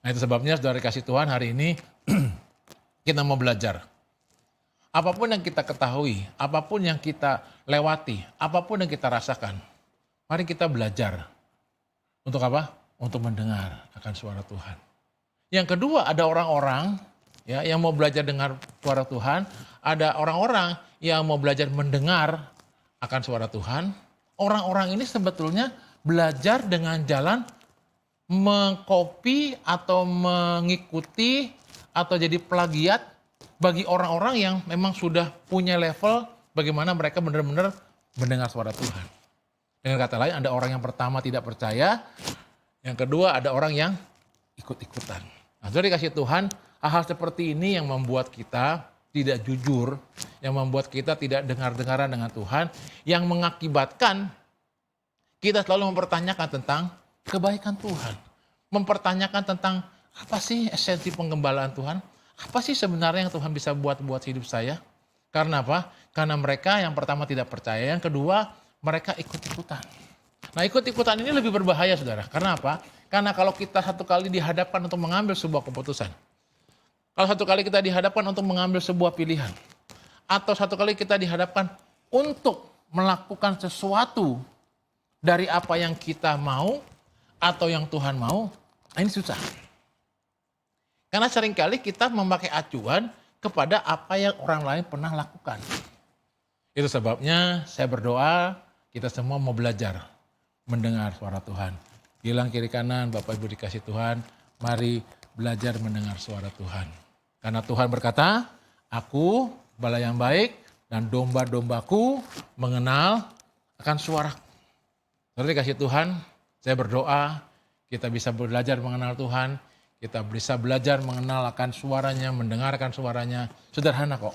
Nah itu sebabnya saudara kasih Tuhan hari ini kita mau belajar. Apapun yang kita ketahui, apapun yang kita lewati, apapun yang kita rasakan, mari kita belajar. Untuk apa? Untuk mendengar akan suara Tuhan. Yang kedua ada orang-orang ya yang mau belajar dengar suara Tuhan, ada orang-orang yang mau belajar mendengar akan suara Tuhan. Orang-orang ini sebetulnya belajar dengan jalan mengcopy atau mengikuti atau jadi plagiat bagi orang-orang yang memang sudah punya level bagaimana mereka benar-benar mendengar suara Tuhan. Dengan kata lain ada orang yang pertama tidak percaya, yang kedua ada orang yang ikut-ikutan. Nah, jadi kasih Tuhan, hal-hal seperti ini yang membuat kita tidak jujur, yang membuat kita tidak dengar-dengaran dengan Tuhan, yang mengakibatkan kita selalu mempertanyakan tentang kebaikan Tuhan. Mempertanyakan tentang apa sih esensi penggembalaan Tuhan? Apa sih sebenarnya yang Tuhan bisa buat hidup saya? Karena apa? Karena mereka yang pertama tidak percaya, yang kedua mereka ikut-ikutan. Nah ikut-ikutan ini lebih berbahaya saudara. Karena apa? Karena kalau kita satu kali dihadapkan untuk mengambil sebuah keputusan. Kalau satu kali kita dihadapkan untuk mengambil sebuah pilihan. Atau satu kali kita dihadapkan untuk melakukan sesuatu dari apa yang kita mau atau yang Tuhan mau. Nah, ini susah. Karena seringkali kita memakai acuan kepada apa yang orang lain pernah lakukan. Itu sebabnya saya berdoa kita semua mau belajar mendengar suara Tuhan. Bilang kiri kanan, Bapak Ibu dikasih Tuhan, mari belajar mendengar suara Tuhan. Karena Tuhan berkata, aku gembala yang baik dan domba-dombaku mengenal akan suara. Saudara dikasih Tuhan, saya berdoa kita bisa belajar mengenal Tuhan, kita bisa belajar mengenal akan suaranya, mendengarkan suaranya. Sederhana kok.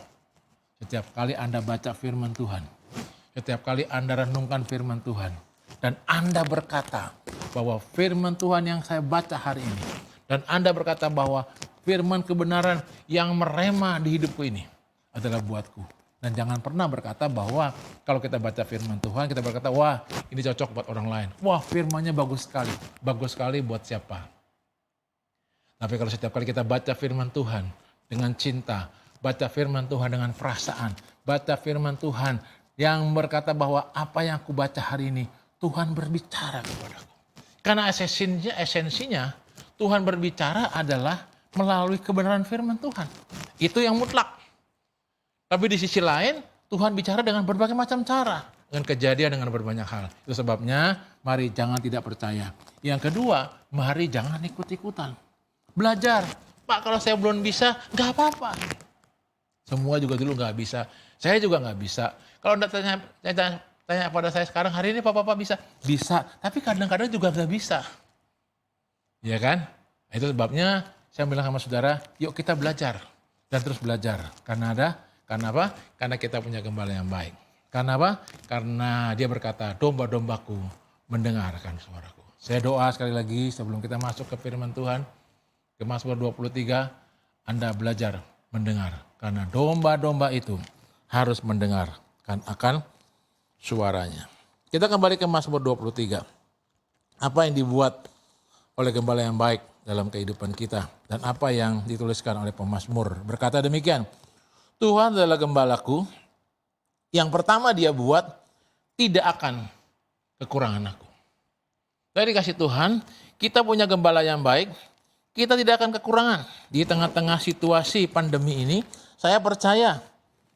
Setiap kali Anda baca firman Tuhan, setiap kali Anda renungkan firman Tuhan, dan Anda berkata bahwa firman Tuhan yang saya baca hari ini, dan Anda berkata bahwa firman kebenaran yang merema di hidupku ini adalah buatku. Dan jangan pernah berkata bahwa kalau kita baca firman Tuhan, kita berkata, wah ini cocok buat orang lain. Wah firmannya bagus sekali. Bagus sekali buat siapa? Tapi kalau setiap kali kita baca firman Tuhan dengan cinta, baca firman Tuhan dengan perasaan, baca firman Tuhan yang berkata bahwa apa yang aku baca hari ini, Tuhan berbicara kepadaku. Karena esensinya Tuhan berbicara adalah melalui kebenaran firman Tuhan. Itu yang mutlak. Tapi di sisi lain, Tuhan bicara dengan berbagai macam cara. Dengan kejadian, dengan berbanyak hal. Itu sebabnya, mari jangan tidak percaya. Yang kedua, mari jangan ikut-ikutan. Belajar. Pak, kalau saya belum bisa, nggak apa-apa. Semua juga dulu nggak bisa. Saya juga nggak bisa. Kalau Anda tanya pada saya sekarang, hari ini Papa bisa? Bisa, tapi kadang-kadang juga nggak bisa. Ya kan? Itu sebabnya saya bilang sama saudara, yuk kita belajar. Dan terus belajar. Karena apa? Karena kita punya gembala yang baik. Karena apa? Karena dia berkata, domba-dombaku mendengarkan suaraku. Saya doa sekali lagi sebelum kita masuk ke firman Tuhan, ke Mazmur 23, Anda belajar mendengar. Karena domba-domba itu harus mendengarkan akan suaranya. Kita kembali ke Mazmur 23. Apa yang dibuat oleh gembala yang baik dalam kehidupan kita. Dan apa yang dituliskan oleh pemazmur. Berkata demikian, Tuhan adalah gembalaku. Yang pertama dia buat, tidak akan kekurangan aku. Dari kasih Tuhan, kita punya gembala yang baik. Kita tidak akan kekurangan. Di tengah-tengah situasi pandemi ini, saya percaya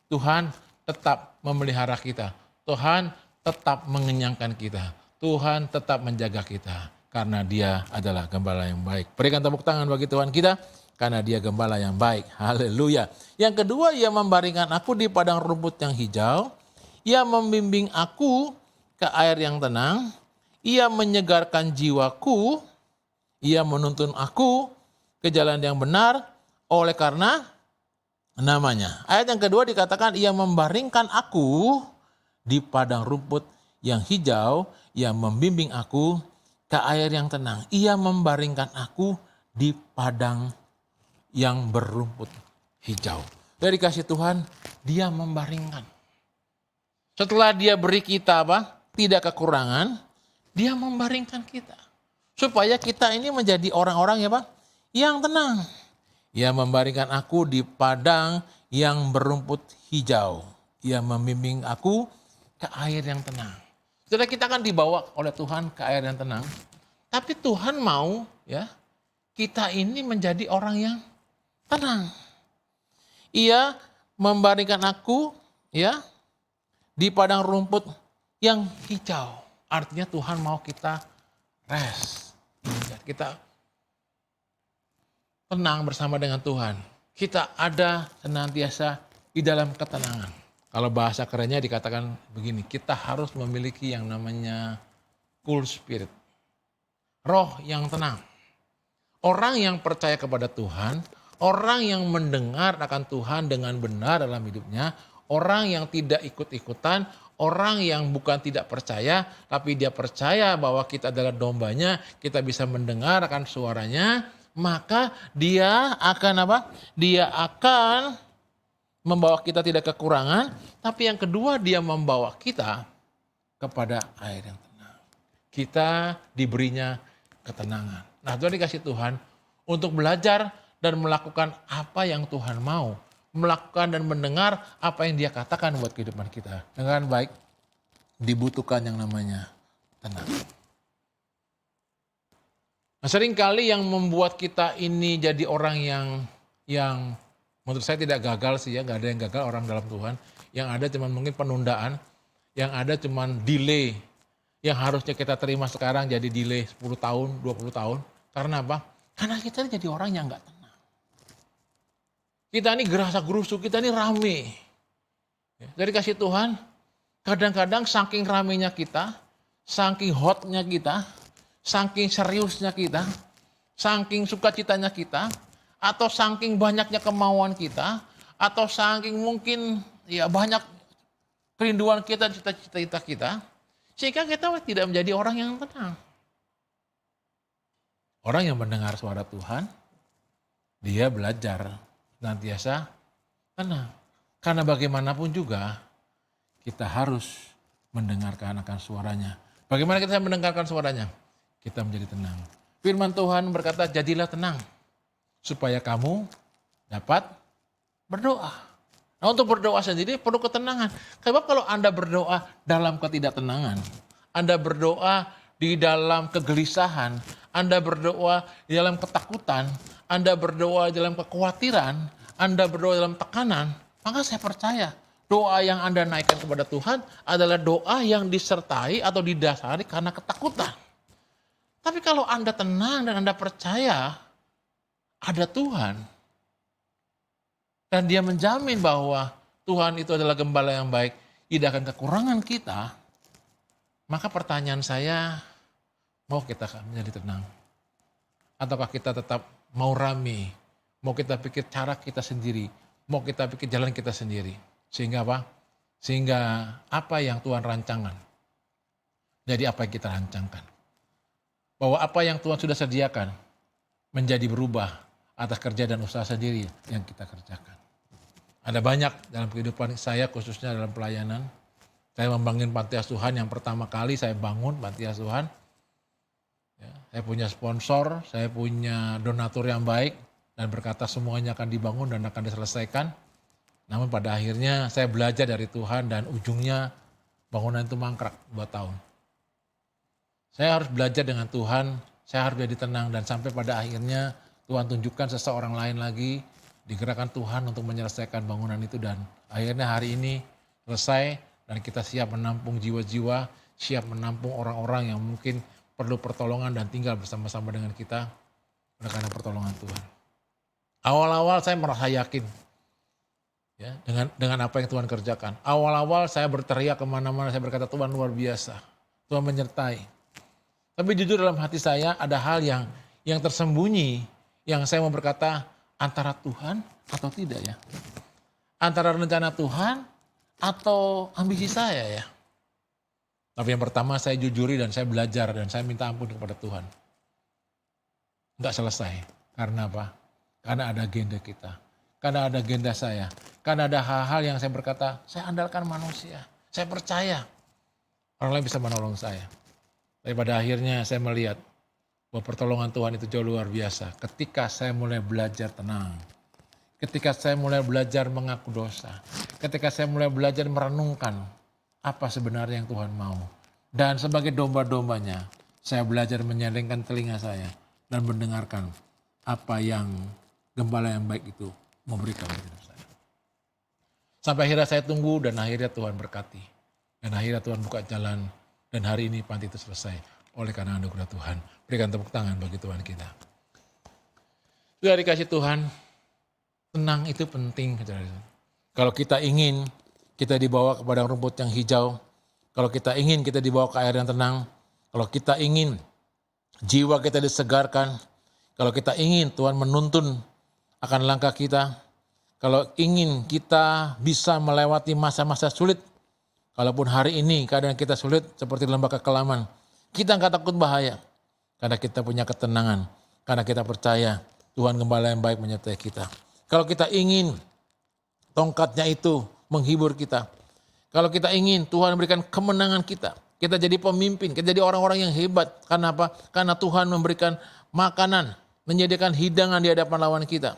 Tuhan tetap memelihara kita. Tuhan tetap mengenyangkan kita. Tuhan tetap menjaga kita. Karena dia adalah gembala yang baik. Berikan tepuk tangan bagi Tuhan kita. Karena dia gembala yang baik. Haleluya. Yang kedua, ia membaringkan aku di padang rumput yang hijau. Ia membimbing aku ke air yang tenang. Ia menyegarkan jiwaku. Ia menuntun aku ke jalan yang benar oleh karena namanya. Ayat yang kedua dikatakan ia membaringkan aku di padang rumput yang hijau. Ia membimbing aku ke ke air yang tenang. Ia membaringkan aku di padang yang berumput hijau. Dari kasih Tuhan, dia membaringkan. Setelah dia beri kita apa? Tidak kekurangan, dia membaringkan kita. Supaya kita ini menjadi orang-orang ya Pak, yang tenang. Ia membaringkan aku di padang yang berumput hijau. Ia membimbing aku ke air yang tenang. Setelah kita akan dibawa oleh Tuhan ke air yang tenang. Tapi Tuhan mau ya kita ini menjadi orang yang tenang. Ia membaringkan aku ya di padang rumput yang hijau. Artinya Tuhan mau kita rest. Kita tenang bersama dengan Tuhan. Kita ada senantiasa di dalam ketenangan. Kalau bahasa kerennya dikatakan begini, kita harus memiliki yang namanya cool spirit. Roh yang tenang. Orang yang percaya kepada Tuhan, orang yang mendengar akan Tuhan dengan benar dalam hidupnya, orang yang tidak ikut-ikutan, orang yang bukan tidak percaya, tapi dia percaya bahwa kita adalah dombanya, kita bisa mendengar akan suaranya, maka dia akan apa? Dia akan membawa kita tidak kekurangan, tapi yang kedua dia membawa kita kepada air yang tenang. Kita diberinya ketenangan. Nah, Tuhan dikasih Tuhan untuk belajar dan melakukan apa yang Tuhan mau. Melakukan dan mendengar apa yang dia katakan buat kehidupan kita. Dengan baik, dibutuhkan yang namanya tenang. Nah, seringkali yang membuat kita ini jadi orang yang menurut saya tidak gagal sih ya, gak ada yang gagal orang dalam Tuhan. Yang ada cuma mungkin penundaan, yang ada cuma delay. Yang harusnya kita terima sekarang jadi delay 10 tahun, 20 tahun. Karena apa? Karena kita jadi orang yang gak tenang. Kita ini gerasa gerusu, kita ini rame. Dari kasih Tuhan, kadang-kadang saking ramenya kita, saking hotnya kita, saking seriusnya kita, saking sukacitanya kita, atau saking banyaknya kemauan kita, atau saking mungkin ya banyak kerinduan kita, cita-cita kita, sehingga kita tidak menjadi orang yang tenang. Orang yang mendengar suara Tuhan, dia belajar senantiasa tenang. Karena bagaimanapun juga kita harus mendengarkan akan suaranya. Bagaimana kita mendengarkan suaranya? Kita menjadi tenang. Firman Tuhan berkata, jadilah tenang supaya kamu dapat berdoa. Nah, untuk berdoa sendiri perlu ketenangan. Sebab kalau Anda berdoa dalam ketidaktenangan, Anda berdoa di dalam kegelisahan, Anda berdoa di dalam ketakutan, Anda berdoa di dalam kekhawatiran, Anda berdoa dalam tekanan, maka saya percaya doa yang Anda naikkan kepada Tuhan adalah doa yang disertai atau didasari karena ketakutan. Tapi kalau Anda tenang dan Anda percaya ada Tuhan, dan dia menjamin bahwa Tuhan itu adalah gembala yang baik, tidak akan kekurangan kita, maka pertanyaan saya, mau kita menjadi tenang? Ataukah kita tetap mau rame, mau kita pikir cara kita sendiri, mau kita pikir jalan kita sendiri? Sehingga apa? Sehingga apa yang Tuhan rancangkan, jadi apa yang kita rancangkan. Bahwa apa yang Tuhan sudah sediakan menjadi berubah atas kerja dan usaha sendiri yang kita kerjakan. Ada banyak dalam kehidupan saya, khususnya dalam pelayanan. Saya membangun panti asuhan yang pertama kali saya bangun panti asuhan. Ya, saya punya sponsor, saya punya donatur yang baik dan berkata semuanya akan dibangun dan akan diselesaikan. Namun pada akhirnya saya belajar dari Tuhan dan ujungnya bangunan itu mangkrak 2 tahun. Saya harus belajar dengan Tuhan, saya harus jadi tenang dan sampai pada akhirnya Tuhan tunjukkan seseorang lain lagi, digerakkan Tuhan untuk menyelesaikan bangunan itu dan akhirnya hari ini selesai dan kita siap menampung jiwa-jiwa, siap menampung orang-orang yang mungkin perlu pertolongan dan tinggal bersama-sama dengan kita karena pertolongan Tuhan. Awal-awal saya merasa yakin ya, dengan apa yang Tuhan kerjakan. Awal-awal saya berteriak kemana-mana, saya berkata Tuhan luar biasa, Tuhan menyertai. Tapi jujur dalam hati saya ada hal yang tersembunyi, yang saya mau berkata antara Tuhan atau tidak ya. Antara rencana Tuhan atau ambisi saya ya. Tapi yang pertama saya jujuri dan saya belajar dan saya minta ampun kepada Tuhan. Enggak selesai. Karena apa? Karena ada agenda kita. Karena ada agenda saya. Karena ada hal-hal yang saya berkata, saya andalkan manusia. Saya percaya orang lain bisa menolong saya. Tapi pada akhirnya saya melihat bahwa pertolongan Tuhan itu jauh luar biasa. Ketika saya mulai belajar tenang. Ketika saya mulai belajar mengaku dosa. Ketika saya mulai belajar merenungkan apa sebenarnya yang Tuhan mau. Dan sebagai domba-dombanya, saya belajar menyelengkan telinga saya dan mendengarkan apa yang gembala yang baik itu memberikan kepada hidup saya. Sampai akhirnya saya tunggu dan akhirnya Tuhan berkati. Dan akhirnya Tuhan buka jalan dan hari ini panti itu selesai oleh karena anugerah Tuhan. Berikan tepuk tangan bagi Tuhan kita. Sudah dikasih Tuhan, tenang itu penting. Kalau kita ingin kita dibawa kepada rumput yang hijau, kalau kita ingin kita dibawa ke air yang tenang, kalau kita ingin jiwa kita disegarkan, kalau kita ingin Tuhan menuntun akan langkah kita, kalau ingin kita bisa melewati masa-masa sulit, kalaupun hari ini keadaan kita sulit seperti lembah kekelaman, kita nggak takut bahaya, karena kita punya ketenangan, karena kita percaya Tuhan Gembala yang baik menyertai kita. Kalau kita ingin tongkatnya itu menghibur kita, kalau kita ingin Tuhan memberikan kemenangan kita jadi pemimpin, kita jadi orang-orang yang hebat. Karena apa? Karena Tuhan memberikan makanan, menyediakan hidangan di hadapan lawan kita.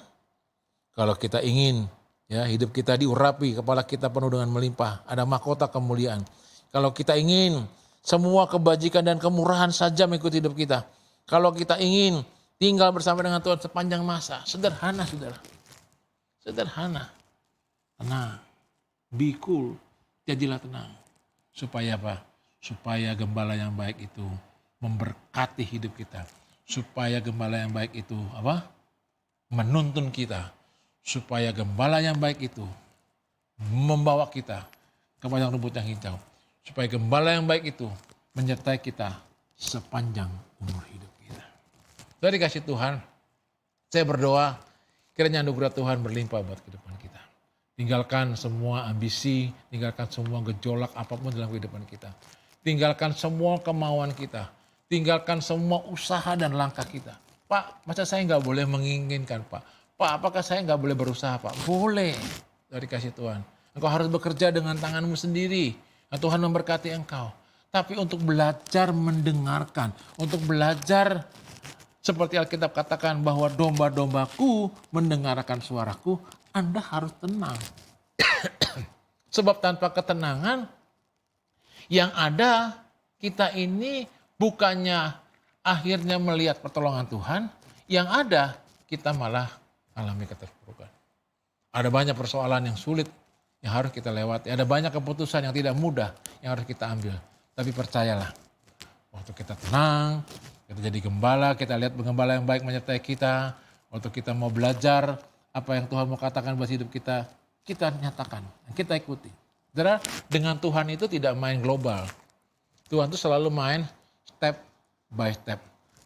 Kalau kita ingin ya hidup kita diurapi, kepala kita penuh dengan melimpah, ada mahkota kemuliaan. Kalau kita ingin semua kebajikan dan kemurahan saja mengikuti hidup kita. Kalau kita ingin tinggal bersama dengan Tuhan sepanjang masa, sederhana saudara. Sederhana. Tenang. Be cool. Jadilah tenang. Supaya apa? Supaya gembala yang baik itu memberkati hidup kita. Supaya gembala yang baik itu apa? Menuntun kita. Supaya gembala yang baik itu membawa kita ke padang rumput yang hijau. Supaya gembala yang baik itu menyertai kita sepanjang umur hidup kita. Sudah dikasih Tuhan, saya berdoa kiranya anugerah Tuhan berlimpah buat kehidupan kita. Tinggalkan semua ambisi, tinggalkan semua gejolak apapun dalam kehidupan kita. Tinggalkan semua kemauan kita. Tinggalkan semua usaha dan langkah kita. Pak, masa saya nggak boleh menginginkan Pak? Pak, apakah saya nggak boleh berusaha Pak? Boleh, dari kasih Tuhan. Engkau harus bekerja dengan tanganmu sendiri. Dan Tuhan memberkati engkau. Tapi untuk belajar mendengarkan, untuk belajar seperti Alkitab katakan bahwa domba-dombaku mendengarkan suaraku, Anda harus tenang. Sebab tanpa ketenangan yang ada kita ini bukannya akhirnya melihat pertolongan Tuhan, yang ada kita malah alami keterpurukan. Ada banyak persoalan yang sulit yang harus kita lewati. Ada banyak keputusan yang tidak mudah yang harus kita ambil. Tapi percayalah, waktu kita tenang, kita jadi gembala, kita lihat gembala yang baik menyertai kita. Waktu kita mau belajar apa yang Tuhan mau katakan buat hidup kita, kita nyatakan, kita ikuti. Saudara, dengan Tuhan itu tidak main global. Tuhan itu selalu main step by step,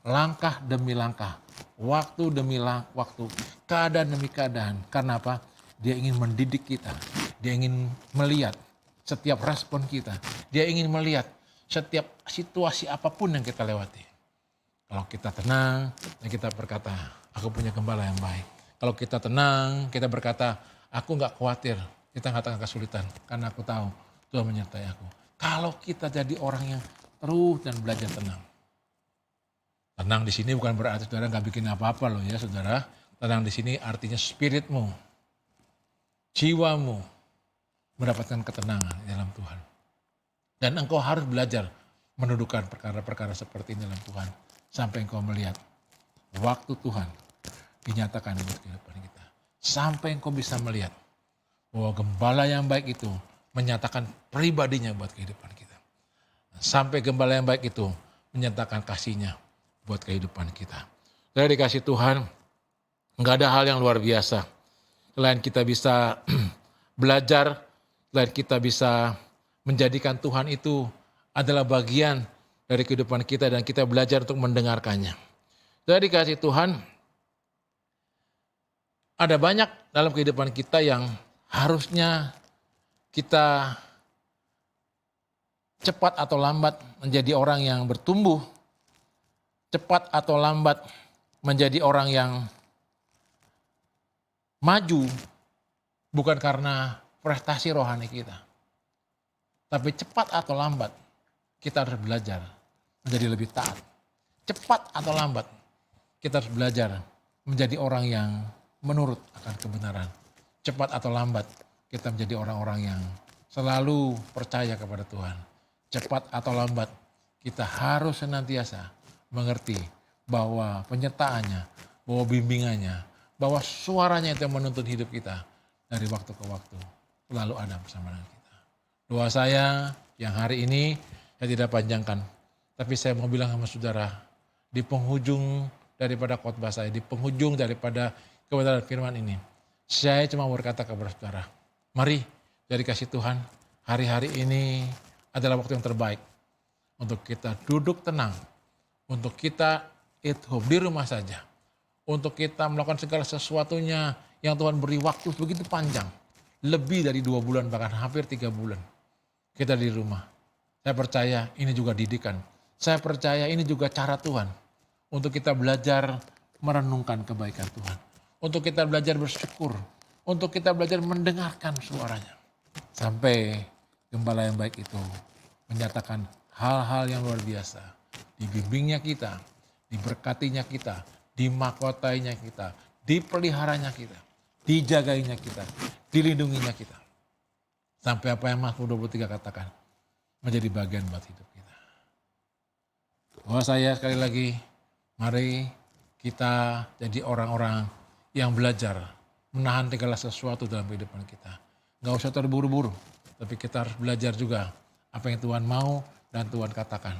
langkah demi langkah, waktu demi waktu, keadaan demi keadaan. Karena apa? Dia ingin mendidik kita, dia ingin melihat setiap respon kita, dia ingin melihat setiap situasi apapun yang kita lewati. Kalau kita tenang dan kita berkata, aku punya gembala yang baik. Kalau kita tenang, kita berkata, aku gak khawatir, kita gak akan kesulitan. Karena aku tahu Tuhan menyertai aku. Kalau kita jadi orang yang terus dan belajar tenang. Tenang di sini bukan berarti saudara gak bikin apa-apa loh ya saudara. Tenang di sini artinya spiritmu, jiwamu mendapatkan ketenangan di dalam Tuhan. Dan engkau harus belajar mendudukan perkara-perkara seperti ini dalam Tuhan. Sampai engkau melihat waktu Tuhan dinyatakan dalam kehidupan kita. Sampai engkau bisa melihat bahwa gembala yang baik itu menyatakan pribadinya buat kehidupan kita. Sampai gembala yang baik itu menyatakan kasihnya buat kehidupan kita. Saya dikasih Tuhan, nggak ada hal yang luar biasa. Selain kita bisa belajar, selain kita bisa menjadikan Tuhan itu adalah bagian dari kehidupan kita dan kita belajar untuk mendengarkannya. Saya dikasih Tuhan, ada banyak dalam kehidupan kita yang harusnya kita cepat atau lambat menjadi orang yang bertumbuh, cepat atau lambat menjadi orang yang maju, bukan karena prestasi rohani kita. Tapi cepat atau lambat kita harus belajar menjadi lebih taat. Cepat atau lambat kita harus belajar menjadi orang yang menurut akan kebenaran. Cepat atau lambat kita menjadi orang-orang yang selalu percaya kepada Tuhan. Cepat atau lambat kita harus senantiasa mengerti bahwa penyertaannya, bahwa bimbingannya, bahwa suaranya itu yang menuntun hidup kita dari waktu ke waktu selalu ada bersama dengan kita. Doa saya yang hari ini saya tidak panjangkan, tapi saya mau bilang sama saudara, di penghujung daripada khotbah saya, di penghujung daripada kebenaran firman ini, saya cuma berkata kepada saudara, mari dari kasih Tuhan, hari-hari ini adalah waktu yang terbaik untuk kita duduk tenang, untuk kita at home, di rumah saja, untuk kita melakukan segala sesuatunya yang Tuhan beri waktu begitu panjang, lebih dari 2 bulan, bahkan hampir 3 bulan. Kita di rumah. Saya percaya ini juga didikan. Saya percaya ini juga cara Tuhan untuk kita belajar merenungkan kebaikan Tuhan. Untuk kita belajar bersyukur. Untuk kita belajar mendengarkan suaranya. Sampai gembala yang baik itu menyatakan hal-hal yang luar biasa. Dibimbingnya kita, diberkatinya kita, dimahkotainya kita, dipeliharanya kita, dijagainya kita, dilindunginya kita. Sampai apa yang Mazmur 23 katakan menjadi bagian buat hidup kita. Doa saya sekali lagi, mari kita jadi orang-orang yang belajar menahan segala sesuatu dalam kehidupan kita. Gak usah terburu-buru, tapi kita harus belajar juga apa yang Tuhan mau dan Tuhan katakan.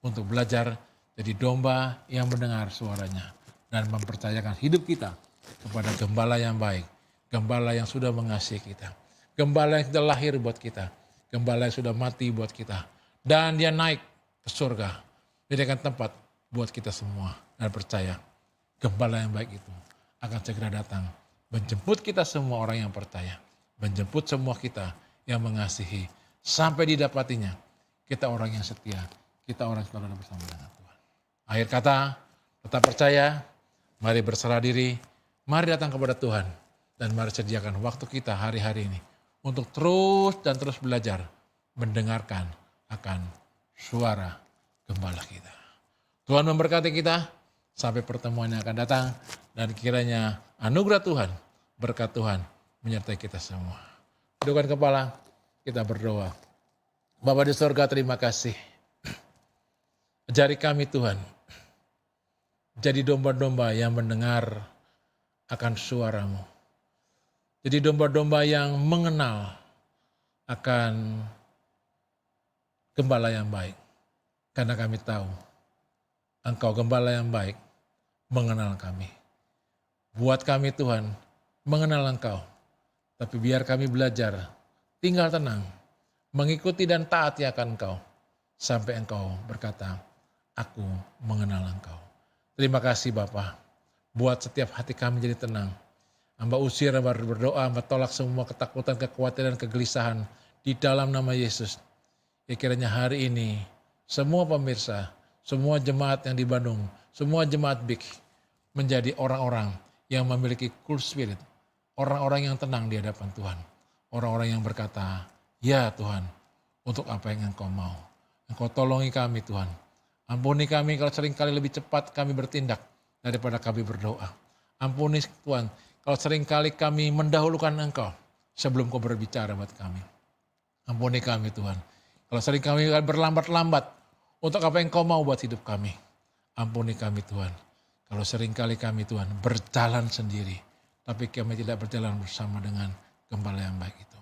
Untuk belajar jadi domba yang mendengar suaranya dan mempercayakan hidup kita kepada gembala yang baik, gembala yang sudah mengasihi kita, gembala yang sudah lahir buat kita, gembala yang sudah mati buat kita, dan dia naik ke surga, menyediakan tempat buat kita semua. Dan percaya gembala yang baik itu akan segera datang, menjemput kita semua orang yang percaya, menjemput semua kita yang mengasihi, sampai didapatinya kita orang yang setia, kita orang yang selalu bersama dengan Tuhan. Akhir kata, tetap percaya, mari berserah diri, mari datang kepada Tuhan, dan mari sediakan waktu kita hari-hari ini untuk terus dan terus belajar mendengarkan akan suara gembala kita. Tuhan memberkati kita sampai pertemuan yang akan datang, dan kiranya anugerah Tuhan, berkat Tuhan menyertai kita semua. Tundukkan kepala, kita berdoa. Bapa di surga, terima kasih. Ajari kami Tuhan, jadi domba-domba yang mendengar akan suara-Mu. Jadi domba-domba yang mengenal akan gembala yang baik. Karena kami tahu Engkau gembala yang baik mengenal kami. Buat kami Tuhan mengenal Engkau. Tapi biar kami belajar tinggal tenang, mengikuti dan taati akan Engkau. Sampai Engkau berkata, aku mengenal Engkau. Terima kasih Bapa, buat setiap hati kami jadi tenang. Hamba usir, hamba berdoa, hamba tolak semua ketakutan, kekhawatiran, kegelisahan di dalam nama Yesus. Ya kiranya hari ini semua pemirsa, semua jemaat yang di Bandung, semua jemaat BIK menjadi orang-orang yang memiliki cool spirit. Orang-orang yang tenang di hadapan Tuhan. Orang-orang yang berkata, ya Tuhan, untuk apa yang Engkau mau. Engkau tolongi kami Tuhan. Ampuni kami kalau seringkali lebih cepat kami bertindak daripada kami berdoa. Ampuni Tuhan kalau seringkali kami mendahulukan Engkau sebelum Kau berbicara buat kami. Ampuni kami Tuhan kalau sering kami berlambat-lambat untuk apa yang Kau mau buat hidup kami. Ampuni kami Tuhan kalau seringkali kami Tuhan berjalan sendiri, tapi kami tidak berjalan bersama dengan gembala yang baik itu.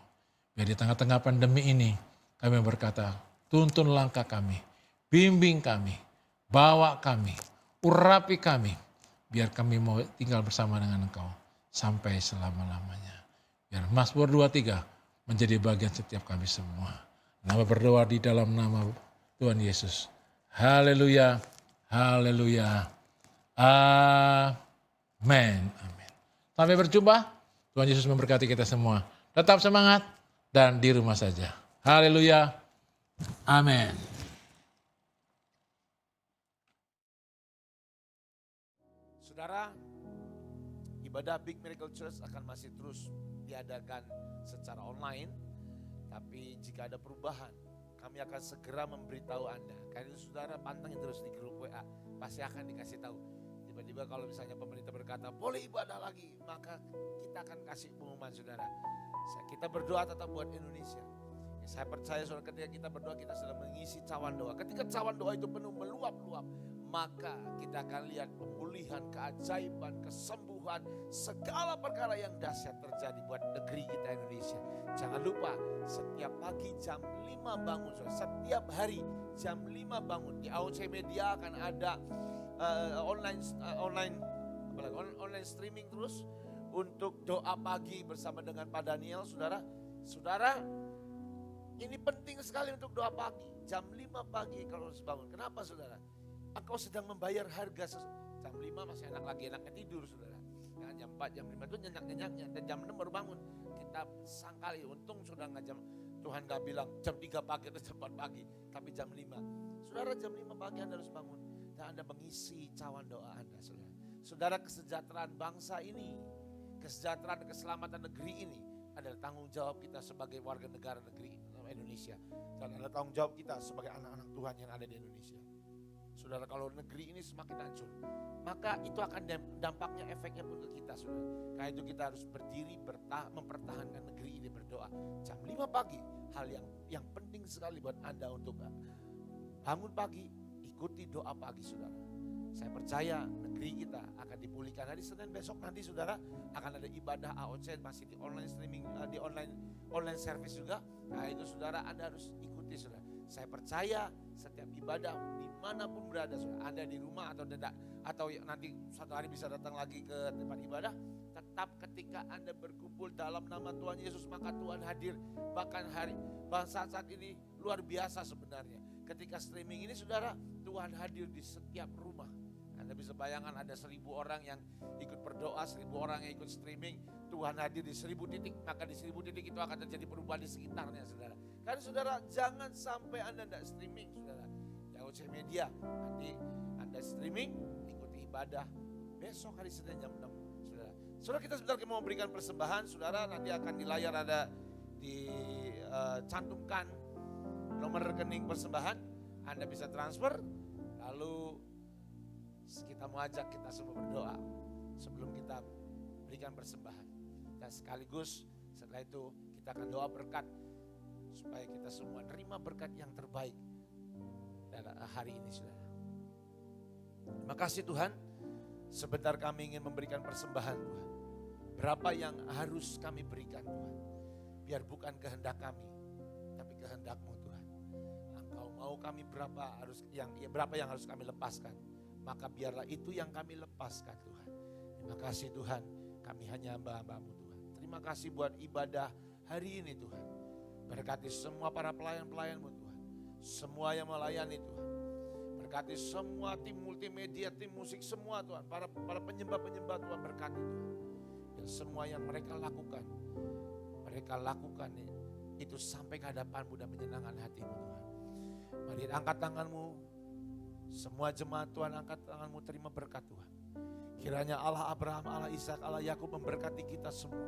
Biar di tengah-tengah pandemi ini kami berkata, tuntun langkah kami, bimbing kami, bawa kami, urapi kami, biar kami mau tinggal bersama dengan Engkau sampai selama-lamanya. Biar Mazmur 23 menjadi bagian setiap kami semua. Nama berdoa di dalam nama Tuhan Yesus. Haleluya, haleluya, amin, amin. Sampai berjumpa, Tuhan Yesus memberkati kita semua. Tetap semangat dan di rumah saja. Haleluya, Amin. Saudara, ibadah Big Miracle Church akan masih terus diadakan secara online. Tapi jika ada perubahan, kami akan segera memberitahu Anda. Karena itu saudara pantengin terus di grup WA, pasti akan dikasih tahu. Tiba-tiba kalau misalnya pemerintah berkata boleh ibadah lagi, maka kita akan kasih pengumuman saudara. Kita berdoa tetap buat Indonesia. Saya percaya saudara, ketika kita berdoa kita sedang mengisi cawan doa. Ketika cawan doa itu penuh meluap-luap, maka kita akan lihat pemulihan, keajaiban, kesembuhan, segala perkara yang dahsyat terjadi buat negeri kita Indonesia. Jangan lupa setiap pagi jam 5 bangun, setiap hari jam 5 bangun. Di AOC Media akan ada online streaming terus untuk doa pagi bersama dengan Pak Daniel. Saudara, ini penting sekali untuk doa pagi. Jam 5 pagi kalau harus bangun. Kenapa saudara? Engkau sedang membayar harga jam 5 masih enaknya tidur saudara. Nah, jam 4, jam 5 itu nyenyak-nyenyaknya. Dan jam 6 baru bangun. Kita sangkali, untung saudara Tuhan gak bilang jam 3 pagi atau jam 4 pagi. Tapi jam 5. Saudara jam 5 pagi Anda harus bangun. Dan Anda mengisi cawan doa Anda saudara. Saudara, kesejahteraan bangsa ini, kesejahteraan dan keselamatan negeri ini adalah tanggung jawab kita sebagai warga negara negeri Indonesia. Dan adalah tanggung jawab kita sebagai anak-anak Tuhan yang ada di Indonesia. Saudara, kalau negeri ini semakin hancur, maka itu akan dampaknya, efeknya pun ke kita saudara. Karena itu kita harus berdiri, mempertahankan negeri ini, berdoa. Jam 5 pagi, hal yang penting sekali buat Anda untuk bangun pagi, ikuti doa pagi saudara. Saya percaya negeri kita akan dipulihkan. Hari Senin besok nanti saudara akan ada ibadah AOC masih di online streaming, di online service juga. Nah itu saudara Anda harus ikuti saudara. Saya percaya setiap ibadah dimanapun berada saudara, Anda di rumah atau tidak, atau nanti suatu hari bisa datang lagi ke tempat ibadah. Tetap ketika Anda berkumpul dalam nama Tuhan Yesus, maka Tuhan hadir. Bahkan saat ini luar biasa sebenarnya. Ketika streaming ini saudara, Tuhan hadir di setiap rumah. Anda bisa bayangkan ada 1.000 orang yang ikut berdoa, 1.000 orang yang ikut streaming. Tuhan hadir di 1.000 titik, maka di 1.000 titik itu akan terjadi perubahan di sekitarnya saudara. Karena saudara jangan sampai Anda tidak streaming saudara. Di AOC Media, nanti Anda streaming, ikuti ibadah. Besok hari Senin jam 6 saudara. Saudara, kita sebentar mau memberikan persembahan. Saudara, nanti akan di layar ada dicantumkan nomor rekening persembahan. Anda bisa transfer, lalu kita mau ajak kita semua berdoa sebelum kita berikan persembahan. Dan sekaligus setelah itu kita akan doa berkat supaya kita semua terima berkat yang terbaik dalam hari ini saudara. Terima kasih Tuhan, sebentar kami ingin memberikan persembahan Tuhan. Berapa yang harus kami berikan Tuhan, biar bukan kehendak kami tapi kehendak-Mu Tuhan. Engkau mau kami berapa yang harus kami lepaskan, maka biarlah itu yang kami lepaskan Tuhan. Terima kasih Tuhan, kami hanya hamba-hamba-Mu Tuhan. Terima kasih buat ibadah hari ini Tuhan. Berkati semua para pelayan-pelayan-Mu Tuhan, semua yang melayani Tuhan. Berkati semua tim multimedia, tim musik semua Tuhan, para penyembah-penyembah Tuhan, berkati Tuhan. Dan semua yang mereka lakukan itu sampai ke hadapan-Mu dan menyenangkan hati-Mu Tuhan. Mari angkat tangan-Mu. Semua jemaat Tuhan, angkat tangan-Mu, terima berkat Tuhan. Kiranya Allah Abraham, Allah Ishak, Allah Yakub memberkati kita semua.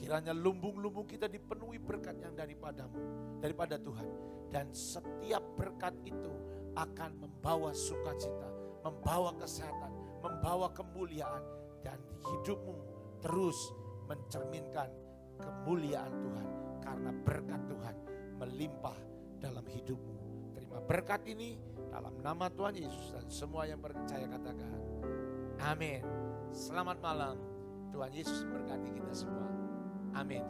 Kiranya lumbung-lumbung kita dipenuhi berkat yang daripada Tuhan. Dan setiap berkat itu akan membawa sukacita, membawa kesehatan, membawa kemuliaan. Dan hidupmu terus mencerminkan kemuliaan Tuhan. Karena berkat Tuhan melimpah dalam hidupmu. Terima berkat ini dalam nama Tuhan Yesus, dan semua yang percaya katakan amin. Selamat malam, Tuhan Yesus memberkati kita semua. Amin.